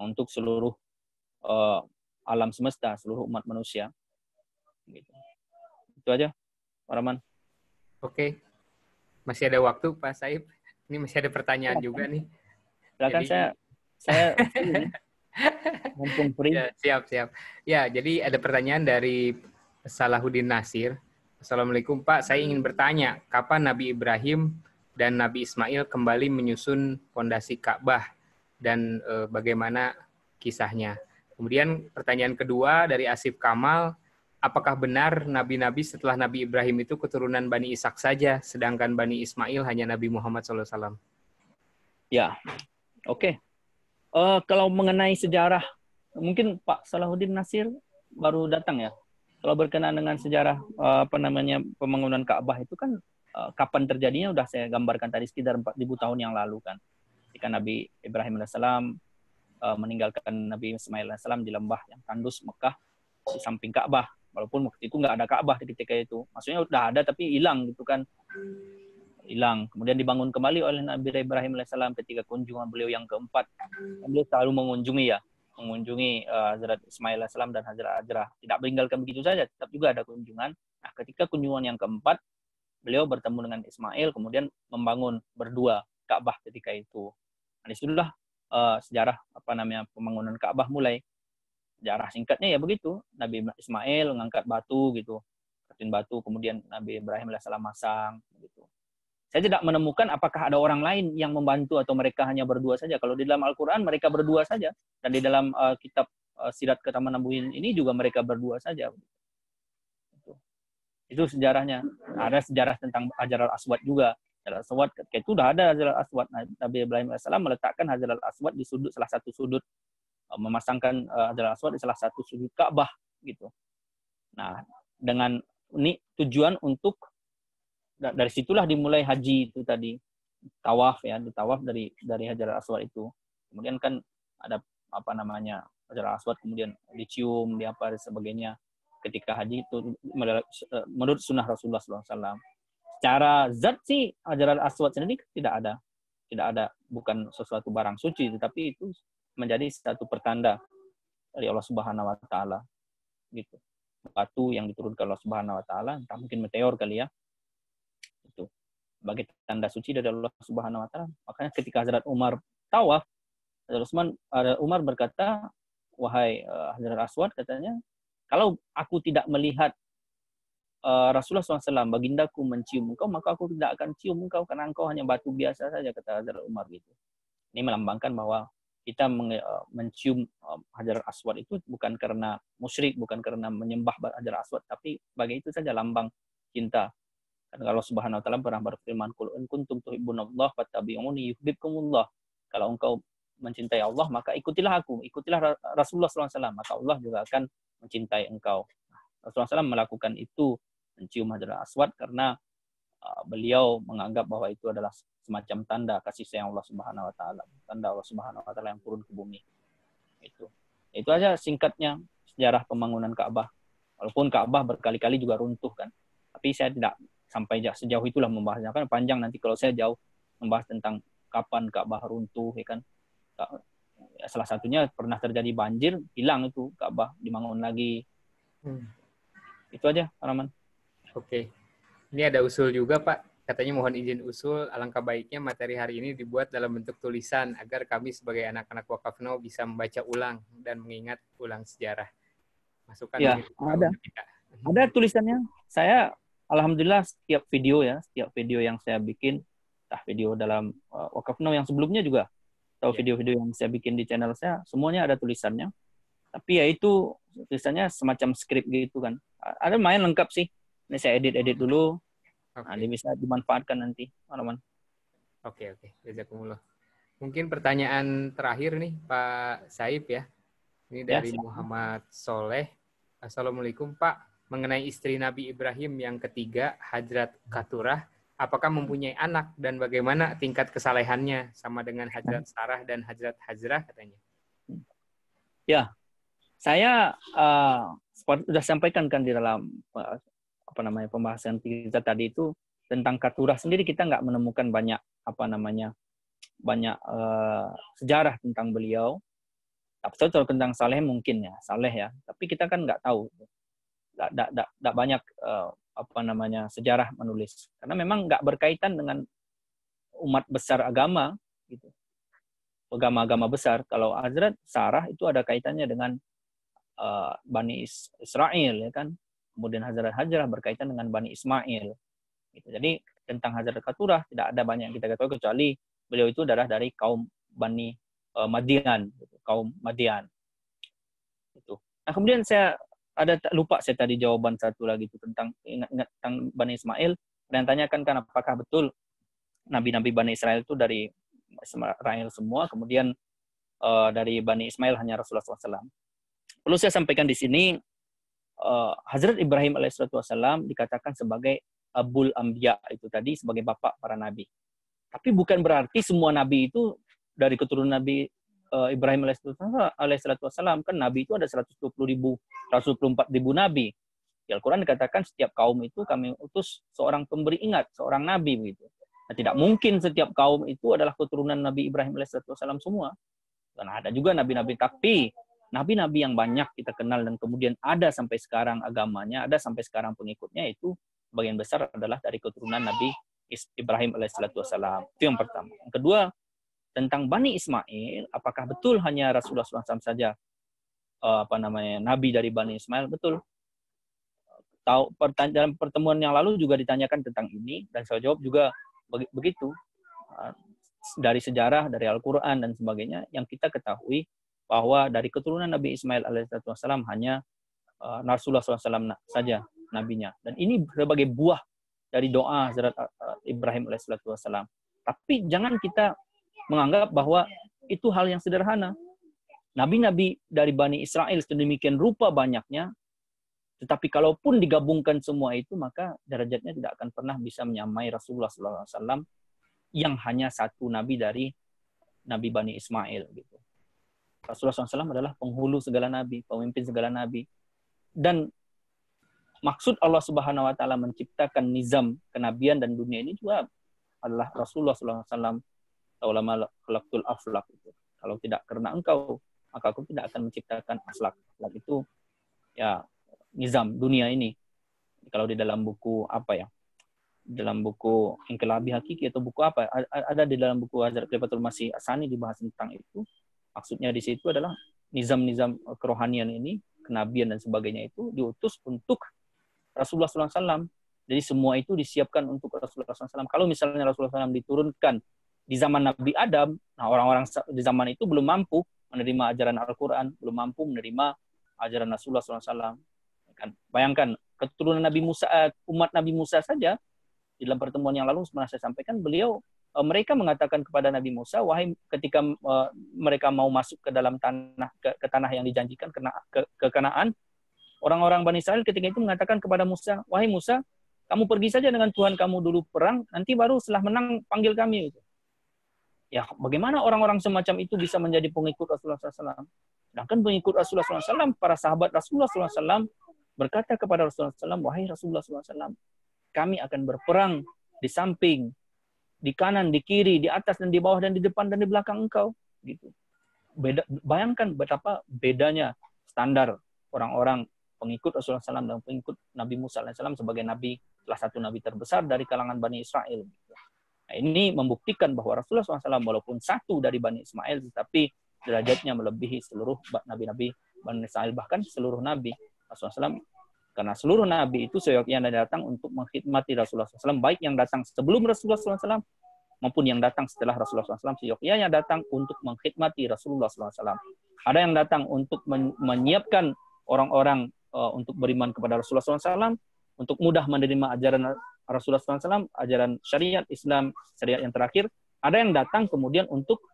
untuk seluruh alam semesta, seluruh umat manusia. Gitu. Itu aja, Pak Rahman. Oke, masih ada waktu Pak Saib. Ini masih ada pertanyaan juga nih. Silakan. Saya mumpung free. Ya, siap. Ya, jadi ada pertanyaan dari Salahuddin Nasir. Assalamualaikum Pak, saya ingin bertanya, kapan Nabi Ibrahim dan Nabi Ismail kembali menyusun fondasi Ka'bah dan bagaimana kisahnya? Kemudian pertanyaan kedua dari Asif Kamal, apakah benar nabi-nabi setelah Nabi Ibrahim itu keturunan Bani Ishak saja, sedangkan Bani Ismail hanya Nabi Muhammad SAW? Ya, oke. Kalau mengenai sejarah, mungkin Pak Salahuddin Nasir baru datang ya. Kalau berkenaan dengan sejarah pembangunan Ka'bah itu kan kapan terjadinya udah saya gambarkan tadi, sekitar 4.000 tahun yang lalu kan. Ketika Nabi Ibrahim alaihissalam meninggalkan Nabi Ismail alaihissalam di lembah yang tandus Mekah di samping Ka'bah. Walaupun waktu itu nggak ada Ka'bah ketika itu. Maksudnya udah ada tapi hilang gitu kan. Hilang. Kemudian dibangun kembali oleh Nabi Ibrahim alaihissalam ketika kunjungan beliau yang keempat. Beliau selalu mengunjungi Hazrat Ismail alaihissalam dan Hazrat Hajrah. Tidak meninggalkan begitu saja, tetap juga ada kunjungan. Nah, ketika kunjungan yang keempat, beliau bertemu dengan Ismail, kemudian membangun berdua Ka'bah ketika itu. Nah, disitulah sejarah pembangunan Ka'bah mulai. Sejarah singkatnya ya begitu. Nabi Ismail mengangkat batu gitu, batu, kemudian Nabi Ibrahim alaihissalam masang gitu. Saya tidak menemukan apakah ada orang lain yang membantu atau mereka hanya berdua saja. Kalau di dalam Al-Quran mereka berdua saja. Dan di dalam kitab Sirat Khataman Nabiyyin ini juga mereka berdua saja. Itu sejarahnya. Ada sejarah tentang Hajar al-Aswad juga. Hajar al-Aswad ketika itu sudah ada Hajar al-Aswad. Nabi Ibrahim AS meletakkan Hajar al-Aswad di salah satu sudut. Memasangkan Hajar al-Aswad di salah satu sudut Ka'bah. Gitu. Nah, dengan ini tujuan untuk dari situlah dimulai haji itu tadi, tawaf ya, ditawaf dari Hajar al-Aswad itu. Kemudian kan ada Hajar al-Aswad kemudian dicium, dan sebagainya ketika haji itu menurut sunnah Rasulullah SAW. Secara zat sih Hajar al-Aswad sendiri tidak ada, bukan sesuatu barang suci, tetapi itu menjadi satu pertanda dari Allah Subhanahu Wa Taala, gitu. Batu yang diturunkan Allah Subhanahu Wa Taala, entah mungkin meteor kali ya. Sebagai tanda suci dari Allah Subhanahu Wa Taala. Makanya ketika Hazrat Umar tawaf, Hazrat Umar berkata, wahai Hajar al-Aswad, katanya, kalau aku tidak melihat Rasulullah SAW, bagindaku mencium engkau, maka aku tidak akan cium engkau karena engkau hanya batu biasa saja, kata Hazrat Umar gitu. Ini melambangkan bahwa kita mencium Hajar al-Aswad itu bukan karena musyrik, bukan karena menyembah Hajar al-Aswad, tapi sebagai itu saja lambang cinta. Karena Allah Subhanahu Wa Taala pernah berfirman, "Qul in kuntum tuhibbunallah fattabi'uni yuhibbukumullah." Kalau engkau mencintai Allah, maka ikutilah aku, ikutilah Rasulullah SAW, maka Allah juga akan mencintai engkau. Rasulullah SAW melakukan itu, mencium Hajar al-Aswad karena beliau menganggap bahwa itu adalah semacam tanda kasih sayang Allah Subhanahu Wa Taala, tanda Allah Subhanahu Wa Taala yang turun ke bumi. Itu aja singkatnya sejarah pembangunan Ka'bah. Walaupun Ka'bah berkali-kali juga runtuh kan, tapi saya tidak sampai sejauh itulah membahasnya, kan panjang nanti kalau saya jauh membahas tentang kapan Ka'bah runtuh, ya kan. Salah satunya pernah terjadi banjir, hilang itu Ka'bah, dibangun lagi. Itu aja, Rahman. Oke. Ini ada usul juga, Pak. Katanya mohon izin usul, alangkah baiknya materi hari ini dibuat dalam bentuk tulisan agar kami sebagai anak-anak Wakaf Now bisa membaca ulang dan mengingat ulang sejarah. Masukan ya, ada tulisannya. Saya alhamdulillah setiap video yang saya bikin, video dalam Wakaf Now yang sebelumnya juga, atau video-video yang saya bikin di channel saya, semuanya ada tulisannya. Tapi ya itu tulisannya semacam skrip gitu kan. Ada main lengkap sih. Ini saya edit dulu. Nah, dia bisa dimanfaatkan nanti, teman-teman. Oke. Jazakumullah. Mungkin pertanyaan terakhir nih, Pak Saib ya. Ini dari Muhammad Soleh. Assalamualaikum, Pak. Mengenai istri Nabi Ibrahim yang ketiga, Hajrat Katurah, apakah mempunyai anak dan bagaimana tingkat kesalehannya sama dengan Hajrat Sarah dan Hajrat Hajrah katanya? Ya, saya sudah sampaikan kan di dalam pembahasan kita tadi itu tentang Katurah sendiri, kita nggak menemukan banyak sejarah tentang beliau. Tapi tentang Saleh mungkin ya, tapi kita kan nggak tahu. Tidak banyak sejarah menulis karena memang nggak berkaitan dengan umat besar agama gitu, agama besar. Kalau Hazrat Sarah itu ada kaitannya dengan Bani Israel ya kan, kemudian Hazrat Hajrah berkaitan dengan Bani Ismail gitu. Jadi tentang Hazrat Katurah tidak ada banyak yang kita ketahui kecuali beliau itu darah dari kaum Bani Madian gitu, kaum Madian itu. Nah kemudian saya lupa saya tadi jawaban satu lagi itu tentang ingat tentang Bani Ismail. Dan tanyakan kan apakah betul nabi-nabi Bani Israel itu dari Israel semua, kemudian dari Bani Ismail hanya Rasulullah SAW. Perlu saya sampaikan di sini Hazrat Ibrahim alaihissalam dikatakan sebagai Abul Anbiya, itu tadi sebagai bapak para nabi. Tapi bukan berarti semua nabi itu dari keturunan Nabi Ibrahim alaihissalam. Kan nabi itu ada 124.000 nabi. Di Al-Quran dikatakan setiap kaum itu kami utus seorang pemberi ingat, seorang nabi begitu. Nah, tidak mungkin setiap kaum itu adalah keturunan Nabi Ibrahim alaihissalam semua. Karena ada juga nabi-nabi, tapi nabi-nabi yang banyak kita kenal dan kemudian ada sampai sekarang agamanya, ada sampai sekarang pengikutnya, itu bagian besar adalah dari keturunan Nabi Ibrahim alaihissalam. Itu yang pertama. Yang kedua, tentang Bani Ismail, apakah betul hanya Rasulullah SAW saja nabi dari Bani Ismail? Betul. Dalam pertemuan yang lalu juga ditanyakan tentang ini, dan saya jawab juga begitu. Dari sejarah, dari Al-Quran dan sebagainya, yang kita ketahui bahwa dari keturunan Nabi Ismail alaihissalam hanya Rasulullah SAW saja nabinya. Dan ini sebagai buah dari doa Hazrat Ibrahim alaihissalam. Tapi jangan kita menganggap bahwa itu hal yang sederhana. Nabi-nabi dari Bani Israel sedemikian rupa banyaknya, tetapi kalaupun digabungkan semua itu, maka derajatnya tidak akan pernah bisa menyamai Rasulullah SAW yang hanya satu nabi dari Nabi Bani Ismail. Gitu. Rasulullah SAW adalah penghulu segala nabi, pemimpin segala nabi. Dan maksud Allah Subhanahu Wa Taala menciptakan nizam kenabian dan dunia ini juga adalah Rasulullah SAW. Taulama khalaqtul aflaq. Kalau tidak karena engkau, maka aku tidak akan menciptakan aflaq. Aflaq itu ya nizam dunia ini. Kalau di dalam buku dalam buku Inqilabi Hakiki atau buku apa? Ada di dalam buku Hazrat Khalifatul Masih As-Sani dibahas tentang itu. Maksudnya di situ adalah nizam-nizam kerohanian ini, kenabian dan sebagainya itu diutus untuk Rasulullah SAW. Jadi semua itu disiapkan untuk Rasulullah SAW. Kalau misalnya Rasulullah SAW diturunkan di zaman Nabi Adam, nah orang-orang di zaman itu belum mampu menerima ajaran Al-Quran, belum mampu menerima ajaran Rasulullah SAW. Kan? Bayangkan keturunan Nabi Musa, umat Nabi Musa saja, di dalam pertemuan yang lalu pernah saya sampaikan, mereka mengatakan kepada Nabi Musa, wahai, ketika mereka mau masuk ke dalam tanah ke tanah yang dijanjikan ke Kanaan, orang-orang Bani Israel ketika itu mengatakan kepada Musa, wahai Musa, kamu pergi saja dengan Tuhan kamu dulu perang, nanti baru setelah menang panggil kami. Ya, bagaimana orang-orang semacam itu bisa menjadi pengikut Rasulullah SAW? Sedangkan pengikut Rasulullah SAW, para sahabat Rasulullah SAW berkata kepada Rasulullah SAW, wahai Rasulullah SAW, kami akan berperang di samping, di kanan, di kiri, di atas dan di bawah dan di depan dan di belakang engkau. Gitu. Bayangkan betapa bedanya standar orang-orang pengikut Rasulullah SAW dan pengikut Nabi Musa AS sebagai nabi, salah satu nabi terbesar dari kalangan Bani Israel. Nah, ini membuktikan bahwa Rasulullah SAW walaupun satu dari Bani Ismail, tetapi derajatnya melebihi seluruh nabi-nabi Bani Israel, bahkan seluruh nabi Rasulullah SAW. Karena seluruh nabi itu seyogyanya datang untuk mengkhidmati Rasulullah SAW, baik yang datang sebelum Rasulullah SAW maupun yang datang setelah Rasulullah SAW, seyogyanya datang untuk mengkhidmati Rasulullah SAW. Ada yang datang untuk menyiapkan orang-orang untuk beriman kepada Rasulullah SAW, untuk mudah menerima ajaran Rasulullah SAW, ajaran syariat Islam, syariat yang terakhir. Ada yang datang kemudian untuk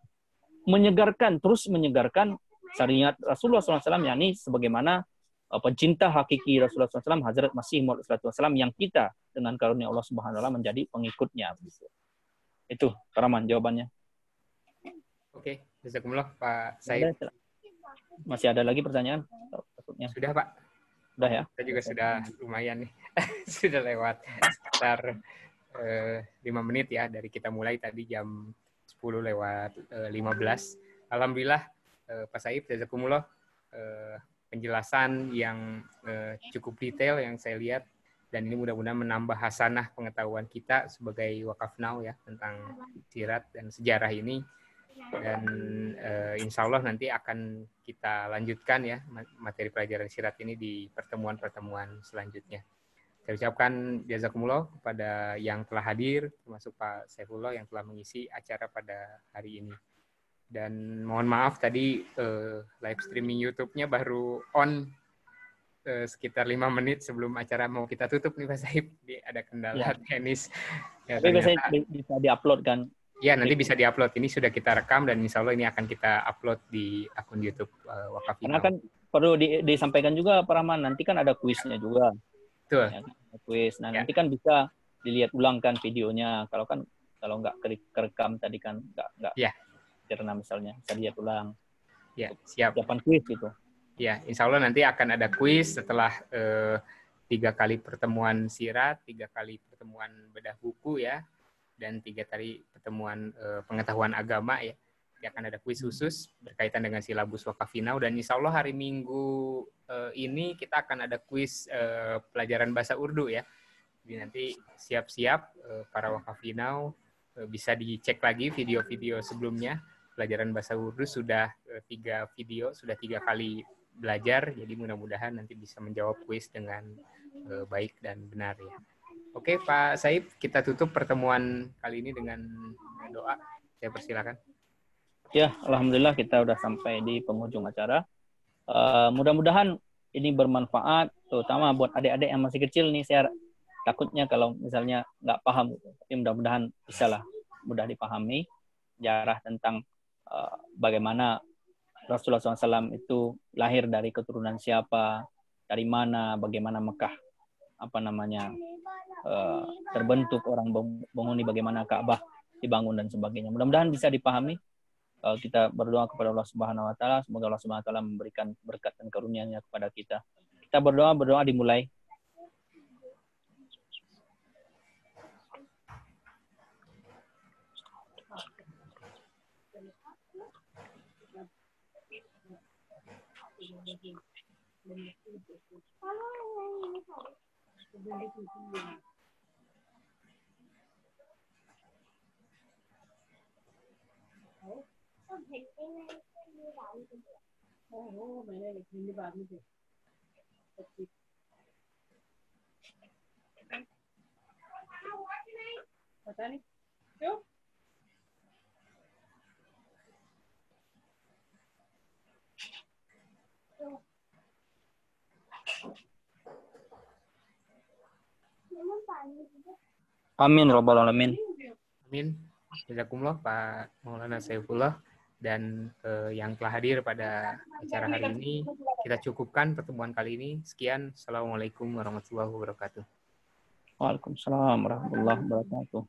terus menyegarkan syariat Rasulullah SAW, yakni sebagaimana pencinta hakiki Rasulullah SAW, Hazrat Masih Maud SAW, yang kita dengan karunia Allah Subhanahu Wa Taala menjadi pengikutnya. Itu Karaman jawabannya. Oke, jazakumullah Pak Said. Masih ada lagi pertanyaan? Sudah Pak. Sudah ya? Kita juga sudah lumayan nih. Sudah lewat sekitar 5 menit ya dari kita mulai tadi jam 10 lewat 15. Alhamdulillah Pak Said, jazakumullah, penjelasan yang cukup detail yang saya lihat, dan ini mudah-mudahan menambah hasanah pengetahuan kita sebagai Wakaf Now ya tentang sirat dan sejarah ini. Dan insya Allah nanti akan kita lanjutkan ya materi pelajaran sirat ini di pertemuan-pertemuan selanjutnya. Saya ucapkan jazakumullah kepada yang telah hadir, termasuk Pak Saifullah yang telah mengisi acara pada hari ini. Dan mohon maaf tadi live streaming YouTube-nya baru on sekitar 5 menit sebelum acara mau kita tutup nih Pak Saif. Ada kendala teknis. Ya, tapi biasanya bisa diupload kan? Ya, nanti bisa diupload. Ini sudah kita rekam dan insya Allah ini akan kita upload di akun YouTube Wakaf Now. Karena kan perlu disampaikan juga Pak Rahman, nanti kan ada kuisnya juga. Betul. Ya, kuis. Nah, nanti kan bisa dilihat ulang kan videonya. Kalau nggak kerekam tadi kan nggak karena misalnya bisa lihat ulang. Ya, siap. Siapan kuis gitu. Ya, insya Allah nanti akan ada kuis setelah 3 kali pertemuan sirat, 3 kali pertemuan bedah buku ya, dan 3 kali pertemuan pengetahuan agama ya. Akan ada kuis khusus berkaitan dengan silabus Wakafinau, dan insya Allah hari Minggu ini kita akan ada kuis pelajaran bahasa Urdu ya. Jadi nanti siap-siap para Wakafinau bisa dicek lagi video-video sebelumnya. Pelajaran bahasa Urdu sudah 3 video, sudah 3 kali belajar, jadi mudah-mudahan nanti bisa menjawab kuis dengan baik dan benar ya. Oke Pak Saib, kita tutup pertemuan kali ini dengan doa. Saya persilakan. Ya, alhamdulillah kita udah sampai di penghujung acara. Mudah-mudahan ini bermanfaat, terutama buat adik-adik yang masih kecil nih. Saya takutnya kalau misalnya nggak paham, tapi mudah-mudahan bisalah mudah dipahami sejarah tentang bagaimana Rasulullah SAW itu lahir dari keturunan siapa, dari mana, bagaimana Mekah terbentuk, orang penghuni, bagaimana Ka'bah dibangun dan sebagainya. Mudah-mudahan bisa dipahami. Kita berdoa kepada Allah Subhanahu wa taala, semoga Allah Subhanahu wa taala memberikan berkat dan karunia-Nya kepada kita. Kita berdoa dimulai. Amin rabbal alamin. Amin. Jazakumullah Pak Maulana Saifullah, dan yang telah hadir pada acara hari ini. Kita cukupkan pertemuan kali ini. Sekian. Assalamualaikum warahmatullahi wabarakatuh. Waalaikumsalam warahmatullahi wabarakatuh.